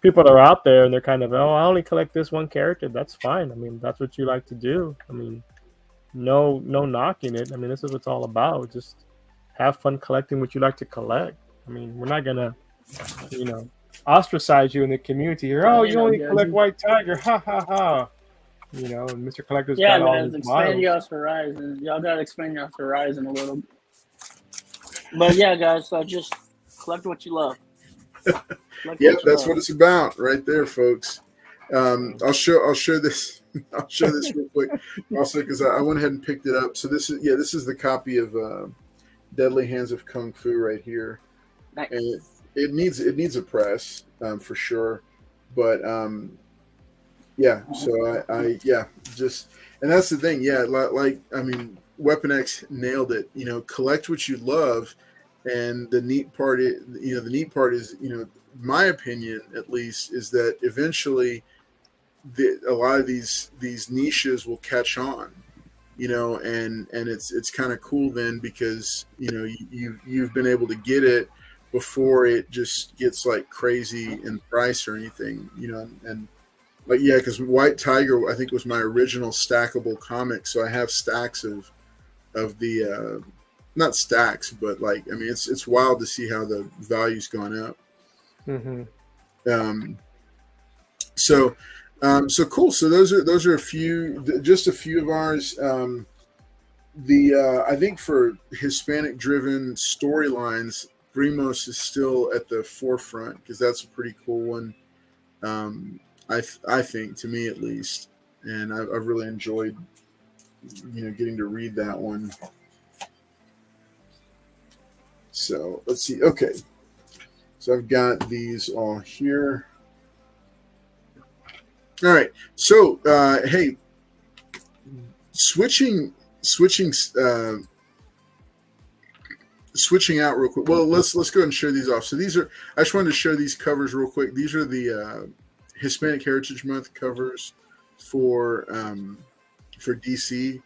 people are out there and they're kind of, I only collect this one character. That's fine. I mean, that's what you like to do. I mean, no knocking it. I mean, this is what it's all about. Just have fun collecting what you like to collect. I mean, we're not gonna, ostracize you in the community here. Oh, you only collect white tiger. Ha ha ha. And Mr. Collector's got all his
expand y'all's horizon. Y'all gotta expand y'all's horizon a little. But yeah, guys, so just collect what you love.
Yep, that's what it's about, right there, folks. I'll show this. I'll show this real quick, also because I went ahead and picked it up. So this is the copy of Deadly Hands of Kung Fu right here,
nice.
And it needs a press for sure, but yeah. So I just, and that's the thing. Yeah, like I mean, Weapon X nailed it. Collect what you love, and the neat part is, my opinion at least, is that eventually a lot of these niches will catch on, and it's kind of cool then, because you've been able to get it before it just gets like crazy in price or anything, and like, yeah, because White Tiger, I think, was my original stackable comic, so I have stacks of the not stacks, but like, I mean, it's wild to see how the value's gone up.
Mm-hmm.
So cool. So those are just a few of ours. I think for Hispanic driven storylines, Brimos is still at the forefront, because that's a pretty cool one. I think, to me at least, and I've really enjoyed getting to read that one. So let's see. Okay, so I've got these all here. All right. So hey, switching out real quick. Well, let's go ahead and show these off. So these are, I just wanted to show these covers real quick. These are the Hispanic Heritage Month covers for DC.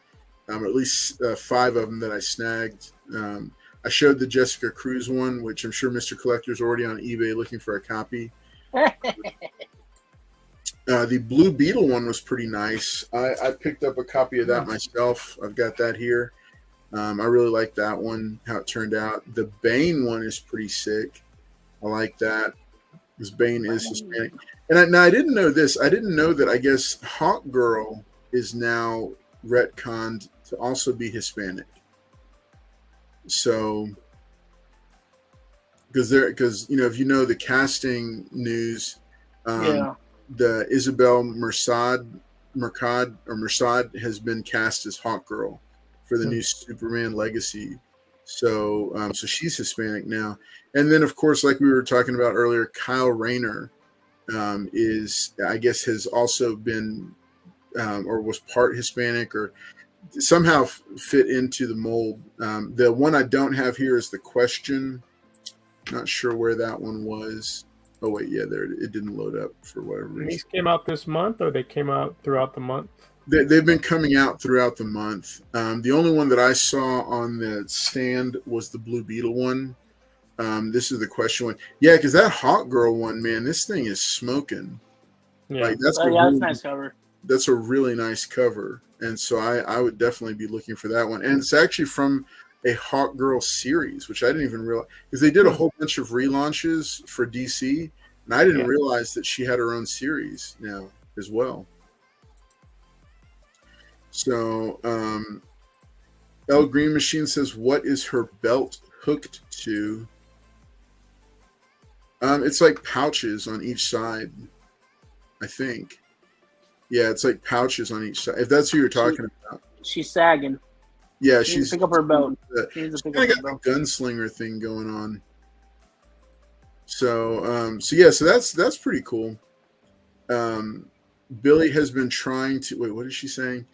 At least 5 of them that I snagged. I showed the Jessica Cruz one, which I'm sure Mr. Collector's already on eBay looking for a copy. The Blue Beetle one was pretty nice. I picked up a copy of that myself. I've got that here. I really like that one, how it turned out. The Bane one is pretty sick. I like that, because Bane is Hispanic. And I didn't know this. I didn't know that, I guess, Hawk Girl is now retconned to also be Hispanic. So, because if the casting news, the Isabel Mercad has been cast as Hawk Girl for the new Superman Legacy. So so she's Hispanic now. And then, of course, like we were talking about earlier, Kyle Rayner is, I guess, has also been or was part Hispanic, or somehow fit into the mold. The one I don't have here is The Question. Not sure where that one was. Oh wait, yeah, there it didn't load up for whatever reason.
These came out this month, or they came out throughout the month?
They've been coming out throughout the month. The only one that I saw on the stand was the Blue Beetle one. This is The Question one. Yeah, because that Hawk Girl one, man, this thing is smoking.
Yeah,
like, that's
a nice cover.
That's a really nice cover, and so I would definitely be looking for that one. And it's actually from a Hawk Girl series, which I didn't even realize, because they did a whole bunch of relaunches for DC, and I didn't realize that she had her own series now as well. So, L Green Machine says, "What is her belt hooked to?" It's like pouches on each side, I think. Yeah, it's like pouches on each side. If that's who you're talking about,
she's sagging.
Yeah,
she's pick up her belt.
She's kind of got the gunslinger thing going on. So, so that's pretty cool. Billy has been trying to wait. What is she saying?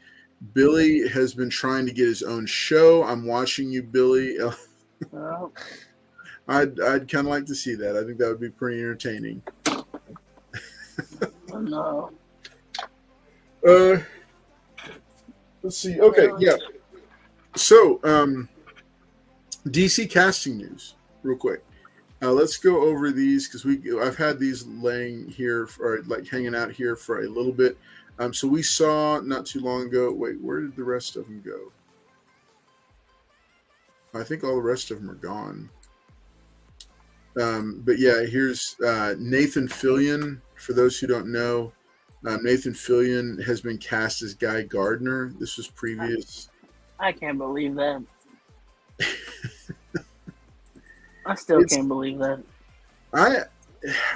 Billy has been trying to get his own show. I'm watching you, Billy. I'd kind of like to see that. I think that would be pretty entertaining.
Oh, no.
Let's see. Okay, yeah. So, DC casting news, real quick. Let's go over these, because I've had these laying here, or like hanging out here for a little bit. So we saw not too long ago. Wait, where did the rest of them go? I think all the rest of them are gone. But yeah, here's Nathan Fillion. For those who don't know, Nathan Fillion has been cast as Guy Gardner. This was previous.
I can't believe that. I still can't believe that.
I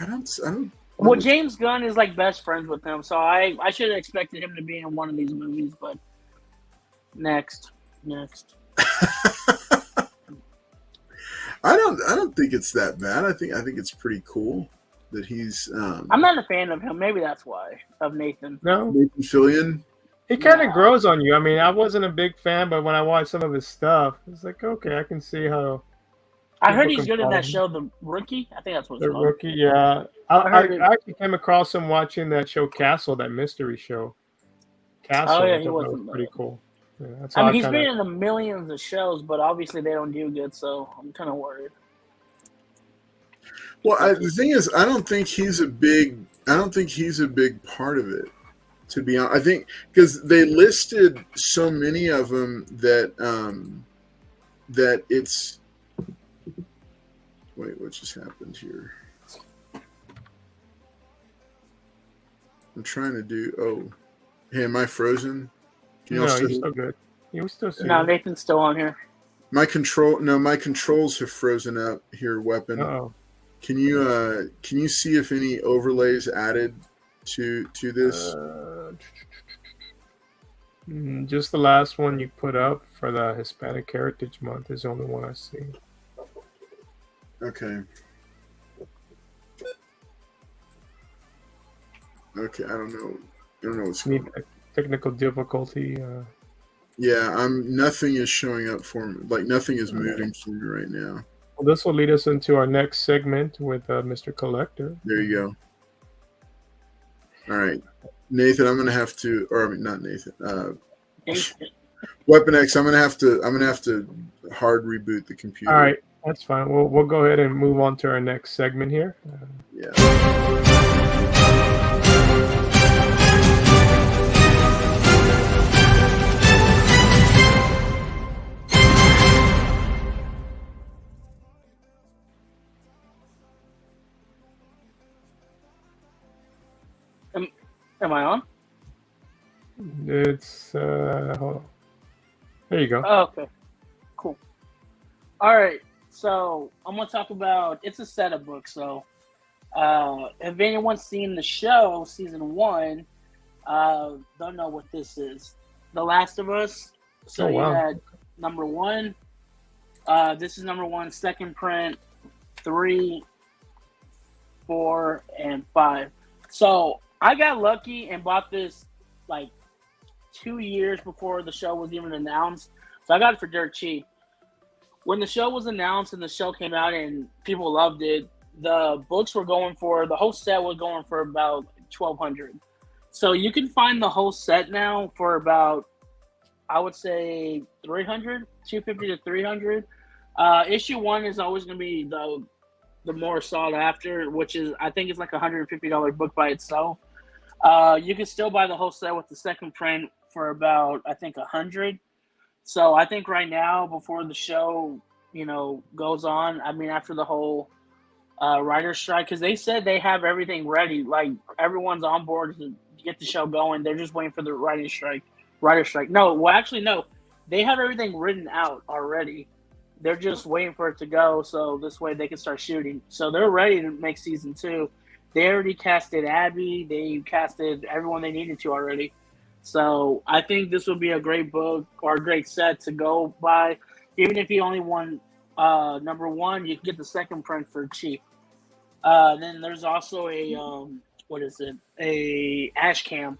don't.
Well, James Gunn is like best friends with him, so I should have expected him to be in one of these movies. But next.
I don't think it's that bad. I think it's pretty cool that he's.
I'm not a fan of him. Maybe that's why of Nathan.
No,
Nathan Fillion.
He kind of grows on you. I mean, I wasn't a big fan, but when I watched some of his stuff, it's like, okay, I can see how.
I heard he's good in that show, The Rookie. I think that's what it's called.
The Rookie, yeah. I actually came across him watching that show Castle, that mystery show. Castle,
oh yeah,
he was pretty cool. Yeah,
I mean, he's been in the millions of shows, but obviously they don't do good, so I'm kind of worried.
Well, the thing is, I don't think he's a big part of it. To be honest, I think because they listed so many of them that that it's. Wait, what just happened here? I'm trying to do. Oh, hey, am I frozen?
No, he's still good. You still see.
No, Nathan's still on here.
My controls have frozen up here. Weapon.
Uh-oh.
Can you see if any overlays added to this?
Just the last one you put up for the Hispanic Heritage Month is the only one I see.
Okay. I don't know what's going on.
Technical difficulty.
Yeah, nothing is showing up for me. Like nothing is moving for me right now.
Well, this will lead us into our next segment with Mr. Collector.
There you go. All right, Nathan, I'm gonna have to, or I mean, not Nathan. Weapon X, I'm gonna have to hard reboot the computer.
All right, that's fine. We'll go ahead and move on to our next segment here.
Yeah.
Am I on?
It's hold on. There you go.
Oh, okay, cool. All right, so I'm gonna talk about. It's a setup book. So, if anyone's seen the show season 1, don't know what this is. The Last of Us. So
wow.
You had number 1. This is number 1, second print, 3, 4, and 5. So I got lucky and bought this like 2 years before the show was even announced. So I got it for dirt cheap. When the show was announced and the show came out and people loved it, the books were going for, the whole set was going for about $1,200. So you can find the whole set now for about, I would say $300, $250 to $300. Issue 1 is always going to be the more sought after, which is, I think it's like a $150 book by itself. You can still buy the whole set with the second print for about, I think, $100. So I think right now, before the show, goes on, I mean, after the whole writer's strike, because they said they have everything ready, like everyone's on board to get the show going. They're just waiting for the writer's strike. No, they have everything written out already. They're just waiting for it to go, so this way they can start shooting. So they're ready to make season 2. They already casted Abby. They casted everyone they needed to already. So I think this would be a great book or a great set to go by. Even if you only want number 1, you can get the second print for cheap. Then there's also a ash cam,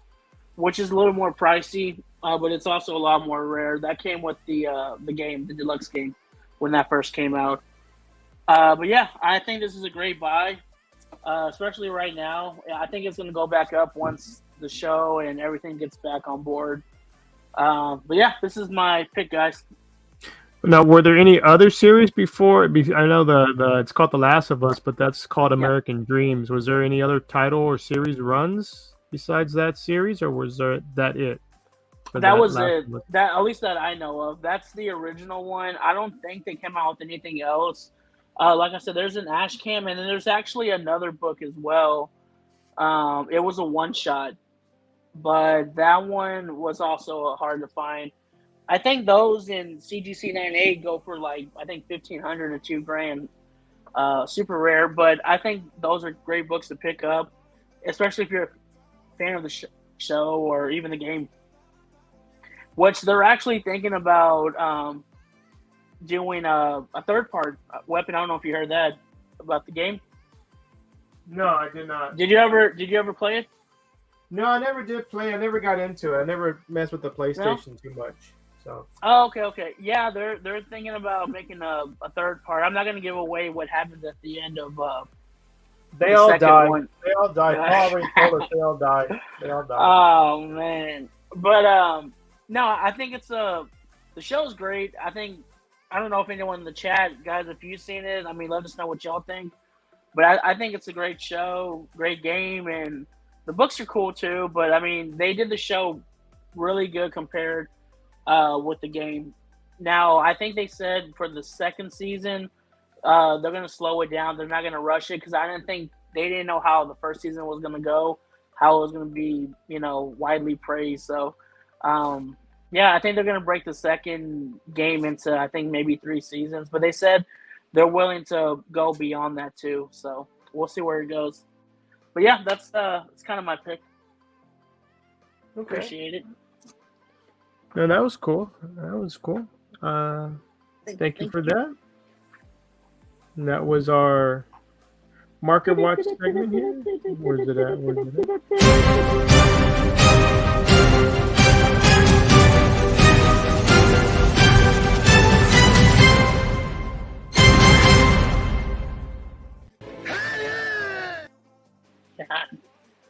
which is a little more pricey, but it's also a lot more rare. That came with the game, the deluxe game, when that first came out. But yeah, I think this is a great buy, especially right now. I think it's going to go back up once the show and everything gets back on board. But yeah, this is my pick, guys.
Now, were there any other series before? I know the it's called The Last of Us, but that's called American Dreams. Was there any other title or series runs besides that series, or was that it?
That was it. That, at least that I know of. That's the original one. I don't think they came out with anything else. Like I said, there's an Ash Cam, and then there's actually another book as well. It was a one-shot, but that one was also hard to find. I think those in CGC 98 go for like, I think $1,500 to $2,000. Super rare, but I think those are great books to pick up, especially if you're a fan of the show or even the game. Which they're actually thinking about doing a third part. Weapon, I don't know if you heard that about the game.
No, I did not.
Did you ever play it?
No, I never did play. I never got into it. I never messed with the PlayStation too much. So.
Oh, okay. Yeah, they're thinking about making a third part. I'm not going to give away what happens at the end of.
They all died. One. They all died. Already told us they all died. They all died.
Oh man, but no, I think it's the show's great. I don't know if anyone in the chat, guys, if you've seen it, I mean, let us know what y'all think. But I think it's a great show, great game, and the books are cool too. But I mean, they did the show really good compared with the game. Now, I think they said for the second season, they're going to slow it down. They're not going to rush it because they didn't know how the first season was going to go, how it was going to be, widely praised. So. Yeah, I think they're going to break the second game into, I think, maybe 3 seasons. But they said they're willing to go beyond that, too. So we'll see where it goes. But, yeah, that's kind of my pick. Okay. Appreciate it.
No, that was cool. Thank you for that. And that was our Market Watch segment here. Where's it at?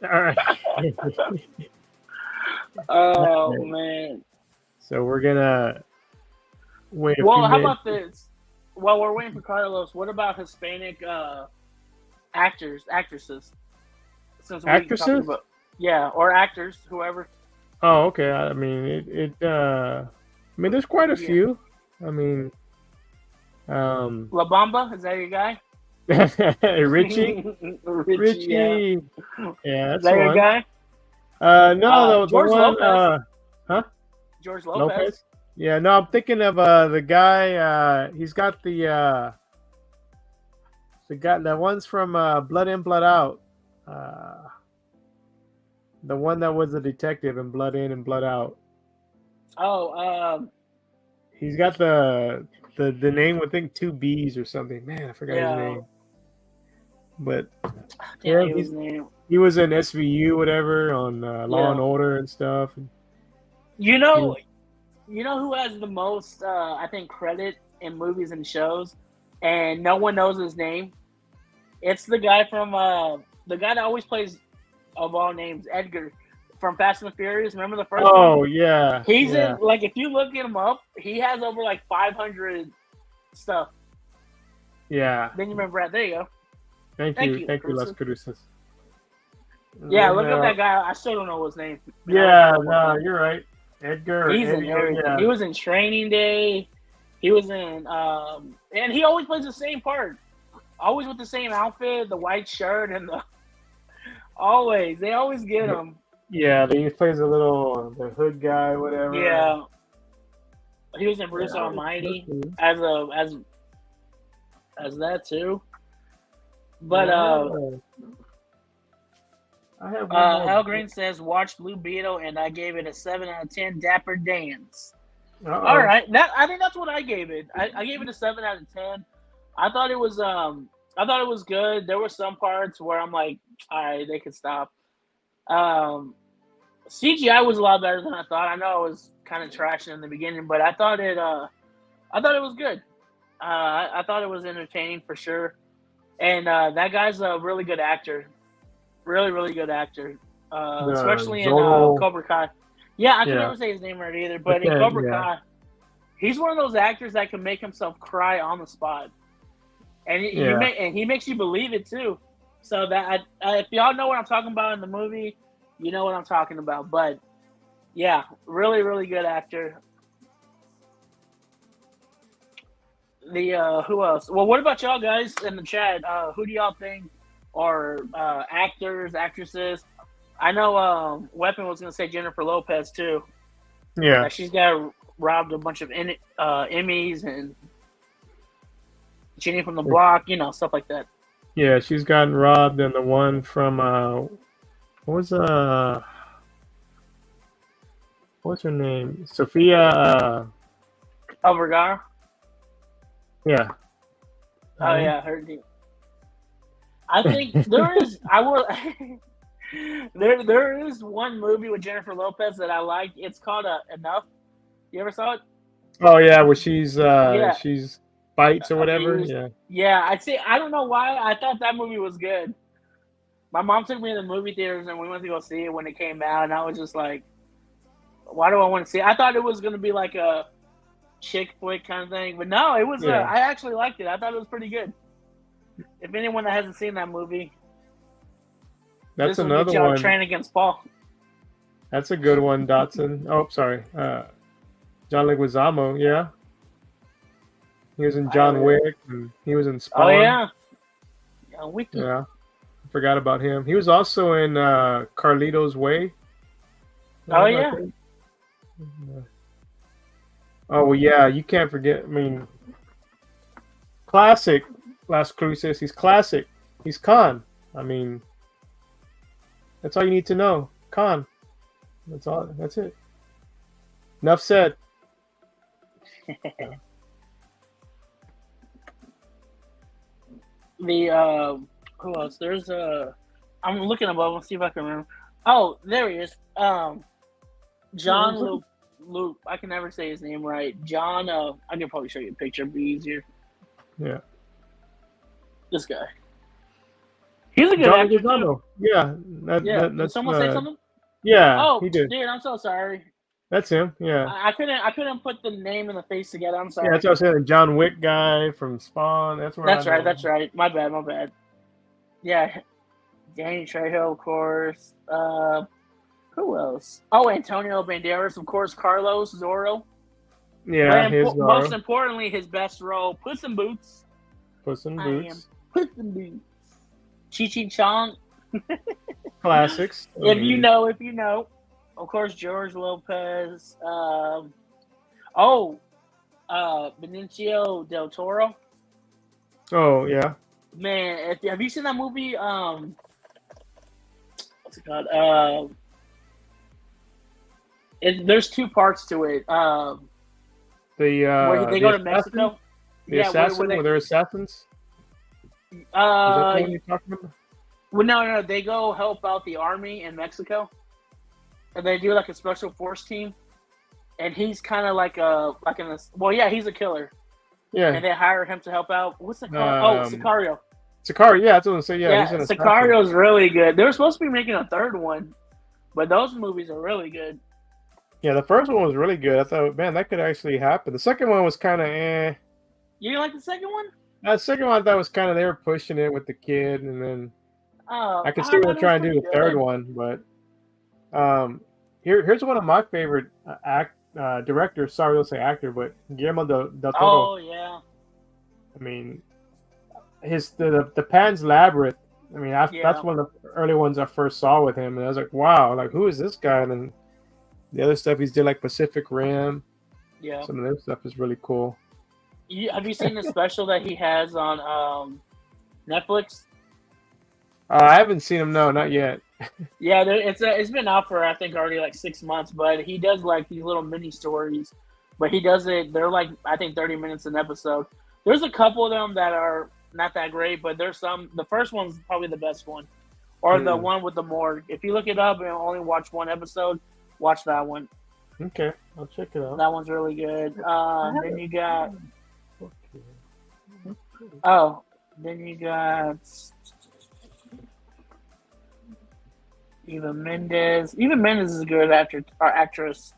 All right.
Oh man.
So we're gonna wait.
How about this? While we're waiting for Carlos, what about Hispanic actresses? Since
actresses?
Or actors, whoever.
Oh, okay. I mean, there's quite a few. I mean,
La Bamba, is that your guy?
Richie. Yeah, that's
is that your guy?
No,
George
Lopez.
George Lopez.
Yeah, no, I'm thinking of the guy. He's got the ones from Blood In, Blood Out. The one that was a detective in Blood In and Blood Out.
Oh,
he's got the name, I think 2 B's or something. Man, I forgot his name. But he was in SVU, whatever, on Law and Order and stuff.
You know who has the most, I think, credit in movies and shows, and no one knows his name? It's the guy from the guy that always plays, of all names, Edgar from Fast and the Furious. Remember the first one?
Oh yeah.
He's in, like, if you look him up, he has over like 500 stuff.
Yeah.
Then you remember that. There you go.
Thank you, Las Cruces.
Yeah, look up that guy. I still don't know his name.
Yeah, no, you're right. Edgar.
He's in everything. Yeah. He was in Training Day. He was in, and he always plays the same part. Always with the same outfit, the white shirt, and they always get him.
Yeah, he plays the hood guy, whatever.
Yeah. He was in Bruce Almighty as that too. But
I have
Al Green says watch Blue Beetle and I gave it a 7 out of 10. Dapper Dance. All right, I think that's what I gave it. I gave it a 7 out of 10. I thought it was good. There were some parts where I'm like, all right, they could stop. CGI was a lot better than I thought. I know it was kind of trashing in the beginning, but I thought it was good. I thought it was entertaining for sure. And that guy's a really good actor. Really, really good actor. Especially in Cobra Kai. Yeah, I can never say his name right either, but in Cobra Kai, he's one of those actors that can make himself cry on the spot. And he makes you believe it too. So that if y'all know what I'm talking about in the movie, You know what I'm talking about. But yeah, really, really good actor. Who else? Well, what about y'all guys in the chat? Who do y'all think are actors, actresses? I know Weapon was gonna say Jennifer Lopez too.
Yeah.
That she's got robbed a bunch of Emmys and Jenny from the Block, you know, stuff like that.
Yeah, she's gotten robbed, and the one from what's her name? Sophia.
Vergara.
Yeah.
Oh yeah, her name. I think there is. I will. there is one movie with Jennifer Lopez that I like. It's called Enough. You ever saw it?
Oh yeah, where she's
Yeah.
she's bites or whatever.
Abused.
Yeah.
Yeah, I'd say I don't know why I thought that movie was good. My mom took me to the movie theaters and we went to go see it when it came out, and I was just like, "Why do I want to see it?" I thought it was gonna be like a chick flick kind of thing, but no, it was.
Yeah.
I actually liked it. I thought it was pretty good. If anyone that hasn't seen that movie,
That's another one.
Train Against Paul.
That's a good one, Dotson. Oh, sorry. John Leguizamo, yeah. He was in John Wick, and he was in Spawn.
Oh, yeah. Wiki.
Yeah. I forgot about him. He was also in Carlito's Way.
Oh, yeah.
Oh, well, yeah. You can't forget. I mean, classic Las Cruces. He's classic. He's Khan. I mean, that's all you need to know. Khan. That's all. That's it. Enough said.
The who else? There's I'm looking above. Let's see if I can remember. Oh, there he is. John Luke. I can never say his name right. John. I can probably show you a picture. It'd be easier.
Yeah.
This guy. He's a good
John
actor
too. Yeah.
Did someone say something?
Yeah.
Oh,
he did.
Dude, I'm so sorry.
That's him. Yeah.
I couldn't put the name and the face together. I'm sorry.
Yeah, that's what I was saying. The John Wick guy from Spawn. That's where.
That's right. My bad. Yeah. Danny Trejo, of course. Who else? Oh, Antonio Banderas, of course. Carlos Zorro.
Yeah,
most importantly, his best role, Puss in Boots.
Puss in Boots.
Puss in Boots. Chi Chong.
Classics.
If you know. Of course, George Lopez. Benicio del Toro.
Oh, yeah.
Man, have you seen that movie? What's it called? There's two parts to it. Where they go to Mexico.
The assassin? Were there assassins? Is that the one you're talking about?
Well, no. They go help out the army in Mexico. And they do like a special force team. And he's kind of he's a killer. Yeah. And they hire him to help out. What's it called? Sicario.
Sicario, yeah, that's what I'm saying. Yeah, he's an assassin.
Sicario's really good. They were supposed to be making a third one, but those movies are really good.
Yeah, the first one was really good. I thought, man, that could actually happen. The second one was kind of eh.
You didn't like the second one?
The second one I thought was kind of, they were pushing it with the kid, and then I could see what they're trying to do the third one, but here's one of my favorite directors. Sorry, don't say actor, but Guillermo del Toro.
Oh yeah.
I mean, the Pan's Labyrinth. I mean, that's one of the early ones I first saw with him, and I was like, wow, like who is this guy? And then the other stuff he's did, like Pacific Rim.
Yeah.
Some of their stuff is really cool.
Have you seen the special that he has on Netflix?
I haven't seen him. No, not yet.
Yeah, it's been out for I think already like 6 months, but he does like these little mini stories. But he does it. They're like I think 30 minutes an episode. There's a couple of them that are not that great, but there's some. The first one's probably the best one, or the one with the morgue. If you look it up and only watch one episode, watch that one.
Okay, I'll check it out.
That one's really good. Then you got. Oh, then you got Eva Mendes. Eva Mendes is a good actress.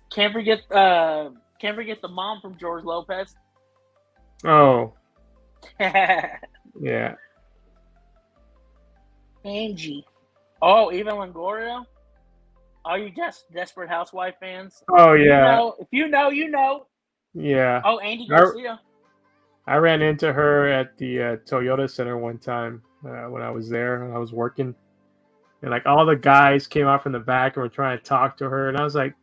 Can't forget the mom from George Lopez.
Oh. Yeah.
Angie. Oh, Eva Longoria. All you Desperate Housewife fans.
Oh yeah.
If you know, you know.
Yeah.
Oh, Andy Garcia.
I ran into her at the Toyota Center one time when I was there and I was working, and like all the guys came out from the back and were trying to talk to her, and I was like,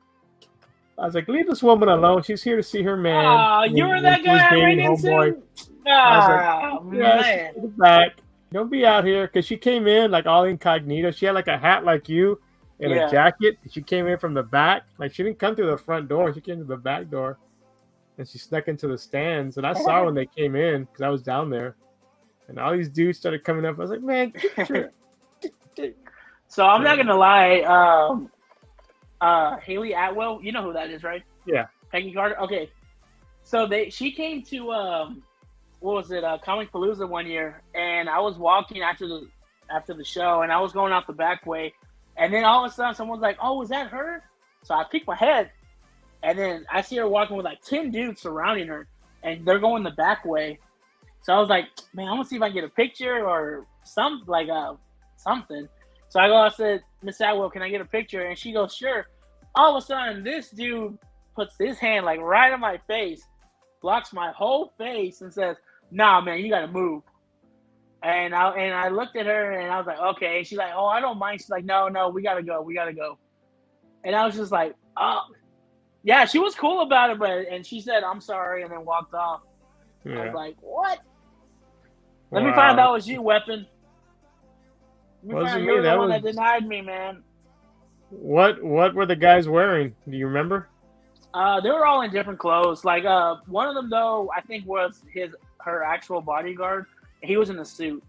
leave this woman alone. She's here to see her man.
Oh, you were that guy I ran into.
I was like, man, to the back. Don't be out here, because she came in like all incognito. She had like a hat like you and a jacket. She came in from the back. Like she didn't come through the front door. She came to the back door. And she snuck into the stands, and I saw when they came in because I was down there, and all these dudes started coming up. I was like, "Man,
So I'm not gonna lie. Haley Atwell, you know who that is, right?
Yeah.
Peggy Carter. Okay. So she came to what was it? Comic Palooza one year, and I was walking after the show, and I was going out the back way, and then all of a sudden someone's like, "Oh, was that her?" So I peeked my head. And then I see her walking with like 10 dudes surrounding her, and they're going the back way. So I was like, man, I'm gonna see if I can get a picture or something. So I said, Miss Atwell, can I get a picture? And she goes, sure. All of a sudden, this dude puts his hand like right on my face, blocks my whole face, and says, nah, man, you gotta move. And I looked at her and I was like, okay. And she's like, oh, I don't mind. She's like, no, we gotta go. And I was just like, oh. Yeah, she was cool about it, and she said, I'm sorry, and then walked off. Yeah. I was like, what? Let me find out that was you, Weapon. You're the one that denied me, man.
What were the guys wearing? Do you remember?
They were all in different clothes. Like, one of them, though, I think was her actual bodyguard. He was in a suit.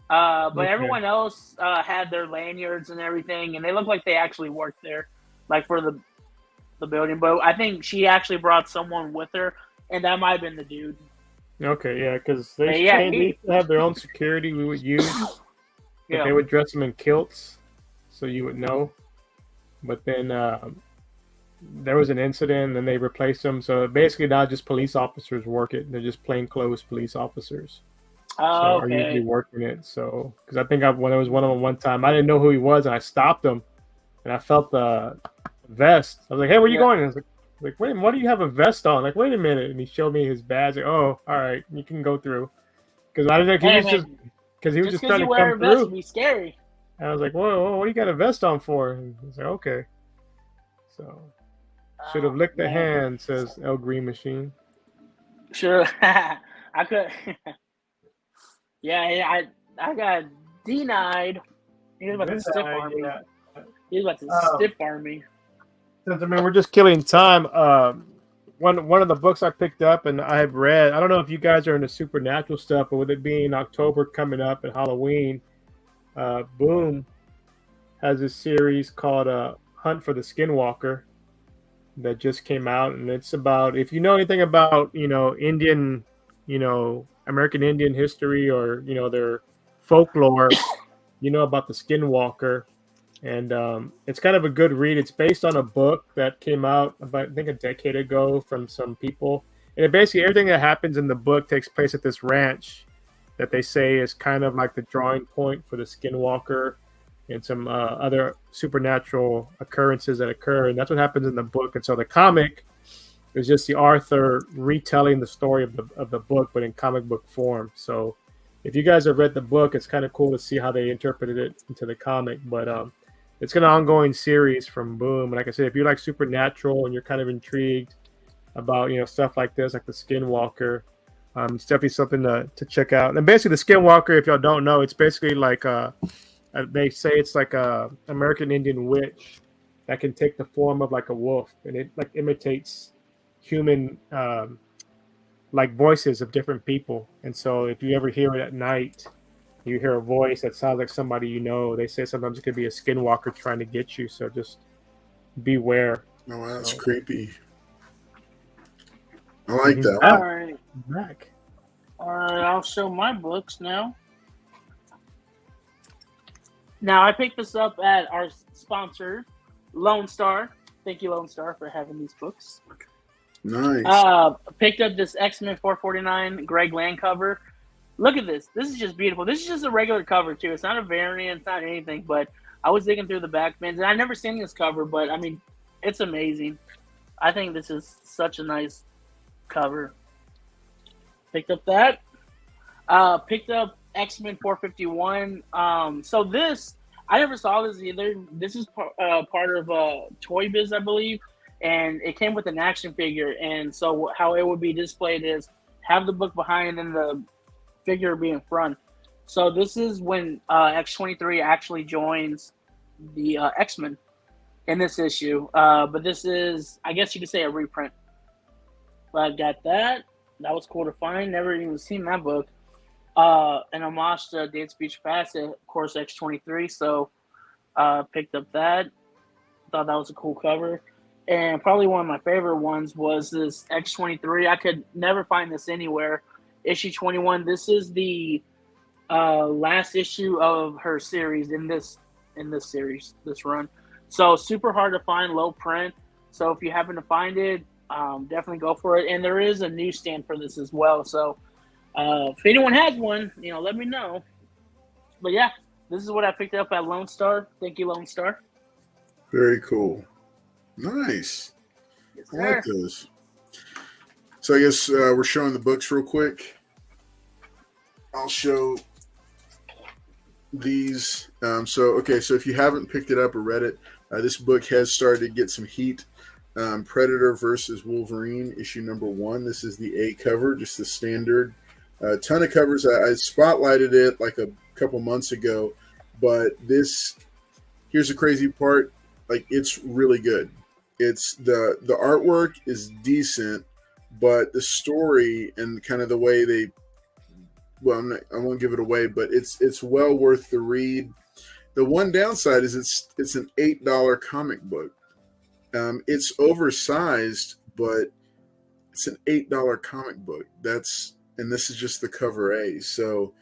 But everyone else had their lanyards and everything, and they looked like they actually worked there, like for the building. But I think she actually brought someone with her, and that might have been the dude.
Okay, yeah, because they have their own security we would use. They would dress them in kilts, so you would know. But then there was an incident, and they replaced them. So basically, not just police officers work it; they're just plainclothes police officers. Are usually working it. So because I think when there was one of them one time, I didn't know who he was, and I stopped him, and I felt the vest. I was like, hey, where are you going? And I was like, wait, why do you have a vest on? Like, wait a minute. And he showed me his badge. Like, oh, all right, you can go through. Because I didn't know because he was just trying to come through.
Would be scary.
And I was like, whoa, what do you got a vest on for? And he was like, okay. So should have licked the hand, says El Green Machine.
Sure. I could. I got denied. He was about to stiff arm me. He was about to stiff arm me.
Since we're just killing time. One of the books I picked up and I've read. I don't know if you guys are into supernatural stuff, but with it being October coming up and Halloween, Boom has a series called Hunt for the Skinwalker that just came out, and it's about, if you know anything about Indian, American Indian history or their folklore, about the Skinwalker. And it's kind of a good read. It's based on a book that came out about, I think, a decade ago from some people. And basically everything that happens in the book takes place at this ranch that they say is kind of like the drawing point for the Skinwalker and some other supernatural occurrences that occur. And that's what happens in the book. And so the comic is just the author retelling the story of the book, but in comic book form. So if you guys have read the book, it's kind of cool to see how they interpreted it into the comic. But it's an ongoing series from Boom. And like I said, if you like supernatural and you're kind of intrigued about, stuff like this, like the Skinwalker, it's definitely something to check out. And basically the Skinwalker, if y'all don't know, it's basically like they say it's like a American Indian witch that can take the form of like a wolf, and it like imitates human like voices of different people. And so if you ever hear it at night, you hear a voice that sounds like somebody they say sometimes it could be a Skinwalker trying to get you. So just beware.
Oh, that's creepy. I like that.
All right.
Back.
All right, I'll show my books now. Now, I picked this up at our sponsor, Lone Star. Thank you, Lone Star, for having these books.
Nice.
Picked up this X-Men 449 Greg Land cover. Look at this. This is just beautiful. This is just a regular cover too. It's not a variant. It's not anything. But I was digging through the back bins, and I never seen this cover. But I mean, it's amazing. I think this is such a nice cover. Picked up that. Picked up X-Men 451. So this, I never saw this either. This is part of Toy Biz, I believe, and it came with an action figure. And so how it would be displayed is have the book behind and the figure be in front. So this is when X-23 actually joins the X-Men in this issue. But this is, I guess you could say, a reprint. But I got that. That was cool to find. Never even seen that book. An homage to Dead Speech Past, of course, X-23. So picked up that. Thought that was a cool cover. And probably one of my favorite ones was this X-23. I could never find this anywhere. Issue 21. This is the last issue of her series in this series, this run. So super hard to find, low print. So if you happen to find it, definitely go for it. And there is a newsstand for this as well. So if anyone has one, let me know. But yeah, this is what I picked up at Lone Star. Thank you, Lone Star.
Very cool. Nice.
Yes,
I like those. So I guess we're showing the books real quick. I'll show these. So if you haven't picked it up or read it, this book has started to get some heat. Predator versus Wolverine, issue number 1. This is the A cover, just the standard. A ton of covers. I spotlighted it like a couple months ago, but here's the crazy part. Like, it's really good. It's the artwork is decent, but the story and kind of the way I won't give it away, but it's well worth the read. The one downside is it's an $8 comic book. It's oversized, but it's an $8 comic book. And this is just the cover A. So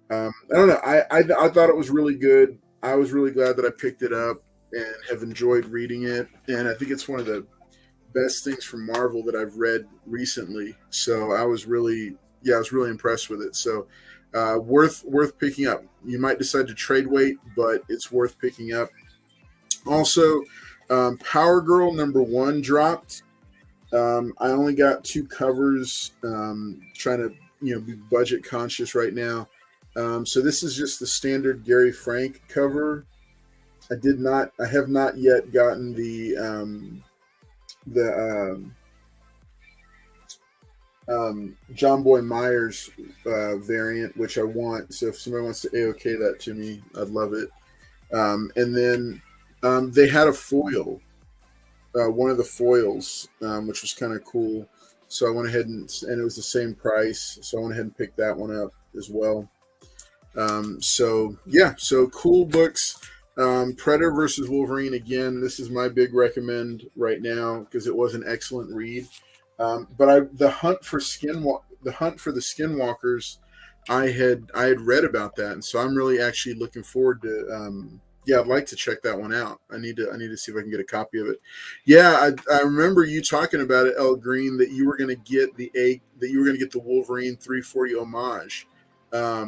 I don't know. I thought it was really good. I was really glad that I picked it up and have enjoyed reading it. And I think it's one of the best things from Marvel that I've read recently. So I was really impressed with it. So worth picking up. You might decide to trade weight, but it's worth picking up. Also, Power Girl number 1 dropped. I only got 2 covers. Trying to be budget conscious right now. So this is just the standard Gary Frank cover. I have not yet gotten the John Boy Myers variant, which I want. So if somebody wants to AOK that to me, I'd love it. And then they had a foil, one of the foils, which was kind of cool. So I went ahead and it was the same price. So I went ahead and picked that one up as well. So cool books. Predator versus Wolverine, again, this is my big recommend right now because it was an excellent read. But the hunt for the Skinwalkers, I had read about that, and so I'm really actually looking forward to. I'd like to check that one out. I need to see if I can get a copy of it. Yeah, I remember you talking about it, El Green, that you were going to get the Wolverine 340 homage. I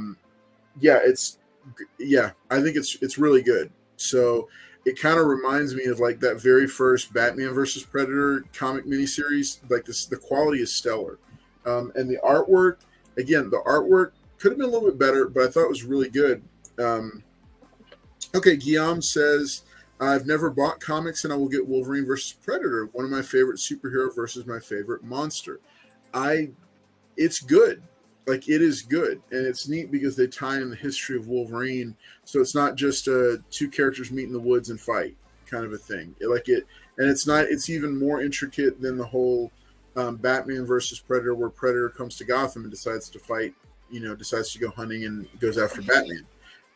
think it's really good. So it kind of reminds me of like that very first Batman versus Predator comic miniseries. Like this, the quality is stellar, and the artwork could have been a little bit better, but I thought it was really good. Guillaume says, I've never bought comics and I will get Wolverine versus Predator, one of my favorite superhero versus my favorite monster. It's good. Like, it is good. And it's neat because they tie in the history of Wolverine. So it's not just 2 characters meet in the woods and fight kind of a thing. It's even more intricate than the whole Batman versus Predator, where Predator comes to Gotham and decides to fight, decides to go hunting and goes after Batman.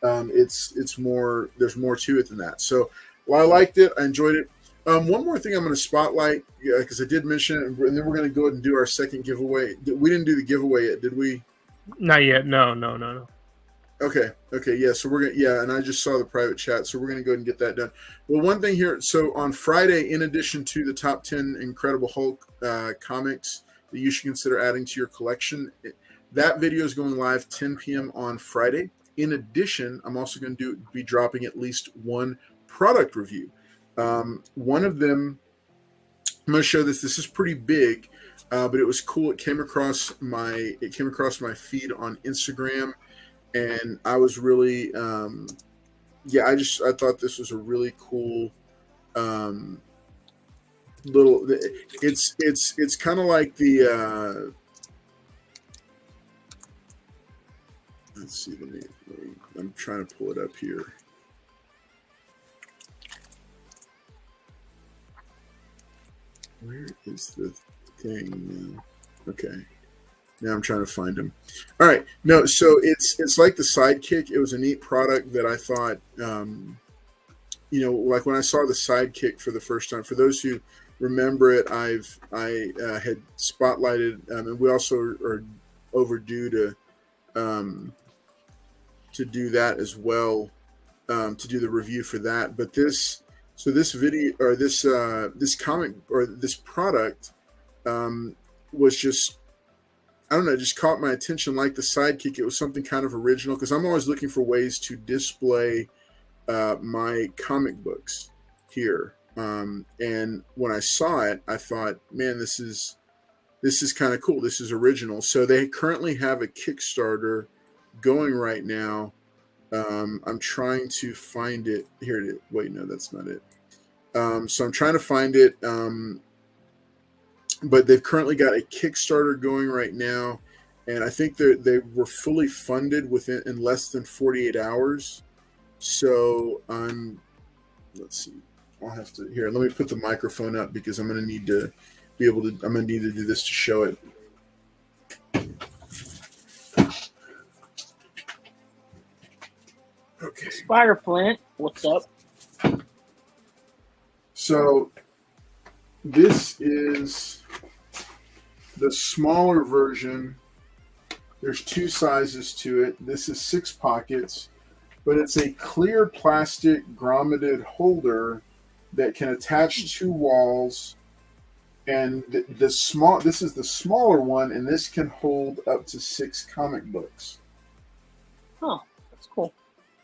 It's more, there's more to it than that. So I liked it. I enjoyed it. One more thing I'm going to spotlight, because I did mention it, and then we're going to go ahead and do our second giveaway. We didn't do the giveaway yet, did we?
Not yet. No.
Okay. Yeah. So we're gonna. And I just saw the private chat, so we're going to go ahead and get that done. Well, one thing here. So on Friday, in addition to the top 10 Incredible Hulk comics that you should consider adding to your collection. That video is going live 10 p.m. on Friday. In addition, I'm also going to be dropping at least one product review. One of them, I'm going to show this. This is pretty big, but it was cool. It came across my feed on Instagram, and I was really, I thought this was a really cool little. It's kind of like the. Let's see. I'm trying to pull it up here. Where is the thing now? Okay. Now I'm trying to find him. All right. No, so it's like the Sidekick. It was a neat product that I thought, like when I saw the Sidekick for the first time. For those who remember it, I had spotlighted, and we also are overdue to do that as well, to do the review for that. But this video, or this comic, or this product was just, I don't know, just caught my attention like the Sidekick. It was something kind of original, because I'm always looking for ways to display my comic books here. And when I saw it, I thought, man, this is kind of cool. This is original. So they currently have a Kickstarter going right now. I'm trying to find it. Here it is. Wait, no, that's not it. So I'm trying to find it. But they've currently got a Kickstarter going right now, and I think they were fully funded in less than 48 hours. So let's see. I'll have to let me put the microphone up, because I'm going to need to do this to show it. Okay.
Spider Flint, what's up?
So this is the smaller version. There's two sizes to it. This is 6 pockets, but it's a clear plastic grommeted holder that can attach 2 walls. And this is the smaller one, and this can hold up to 6 comic books.
Oh, that's cool.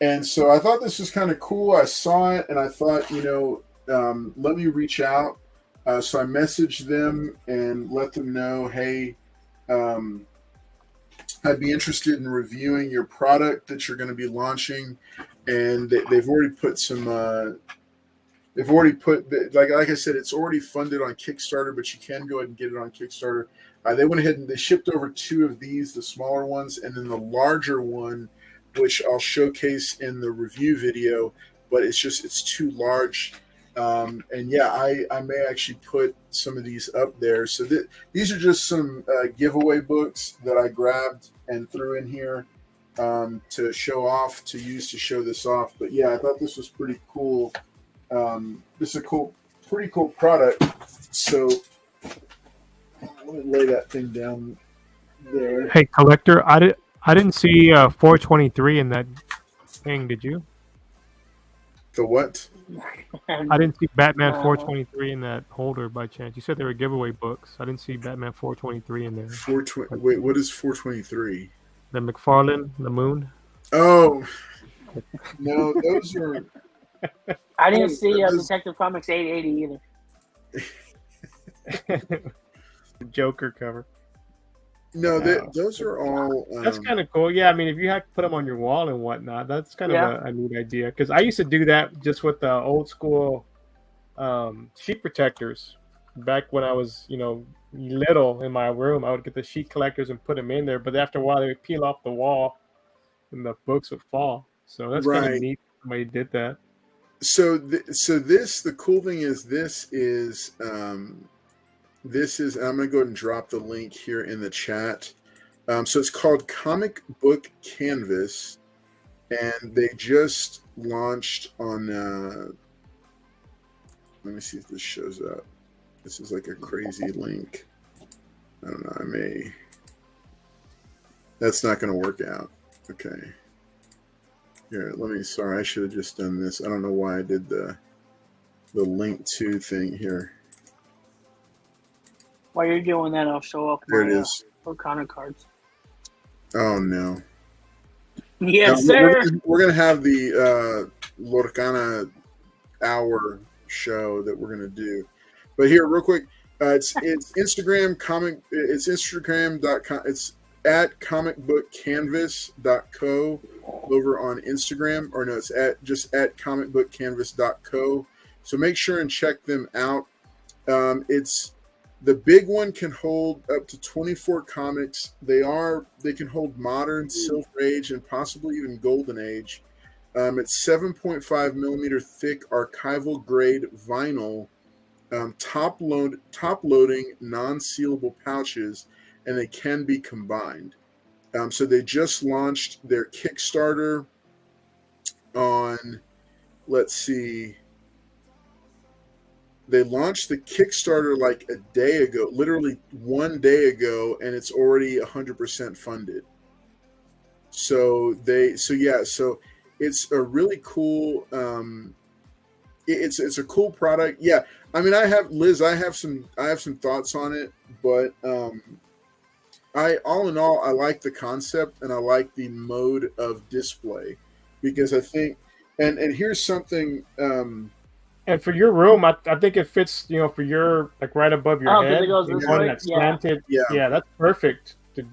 And so I thought this was kind of cool. I saw it, and I thought, let me reach out. So I messaged them and let them know, hey, I'd be interested in reviewing your product that you're going to be launching. And they've already put some, like I said, it's already funded on Kickstarter, but you can go ahead and get it on Kickstarter. They went ahead and they shipped over 2 of these, the smaller ones, and then the larger one, which I'll showcase in the review video, but it's too large. And yeah, I may actually put some of these up there. So these are just some giveaway books that I grabbed and threw in here to show off, to use to show this off. But yeah, I thought this was pretty cool. This is a pretty cool product. So let me lay that thing down there.
Hey, collector, I didn't see 423 in that thing. Did you?
The what?
I didn't see Batman 423 in that holder by chance. You said they were giveaway books. I didn't see Batman 423 in there.
Wait, what is 423?
The McFarlane, the Moon.
Oh, no, those are.
I didn't see Detective Comics 880
The Joker cover.
No, those are all.
That's kind of cool. Yeah, I mean, if you have to put them on your wall and whatnot, that's kind of a neat idea. Because I used to do that just with the old school sheet protectors. Back when I was, little in my room, I would get the sheet collectors and put them in there. But after a while, they would peel off the wall, and the books would fall. So that's kind of neat. Somebody did that.
So the cool thing is this is. And I'm going to go ahead and drop the link here in the chat. So it's called Comic Book Canvas, and they just launched on. Let me see if this shows up. This is like a crazy link. I don't know. That's not going to work out. Okay. Here, sorry, I should have just done this. I don't know why I did the link to thing here.
While you're doing that, I'll show off
There
my
it is.
O'Connor cards.
Oh no.
Yes, sir.
We're gonna have the Lorcana hour show that we're gonna do, but here real quick, it's Instagram comic. It's Instagram.com. It's at comicbookcanvas.co over on Instagram, or no, it's just at comicbookcanvas.co. So make sure and check them out. It's the big one can hold up to 24 comics. They can hold modern, Silver Age, and possibly even Golden Age. It's 7.5 millimeter thick archival grade vinyl, top loading non-sealable pouches, and they can be combined. So they just launched their Kickstarter on, let's see. They launched the Kickstarter like a day ago, literally 1 day ago, and it's already 100% funded. So it's a really cool. It's a cool product. Yeah, I mean, I have some thoughts on it, but all in all, I like the concept and I like the mode of display, because I think, and here's something.
And for your room, I think it fits, for your, like, right above your head.
It goes this way?
That's slanted. Yeah, that's perfect to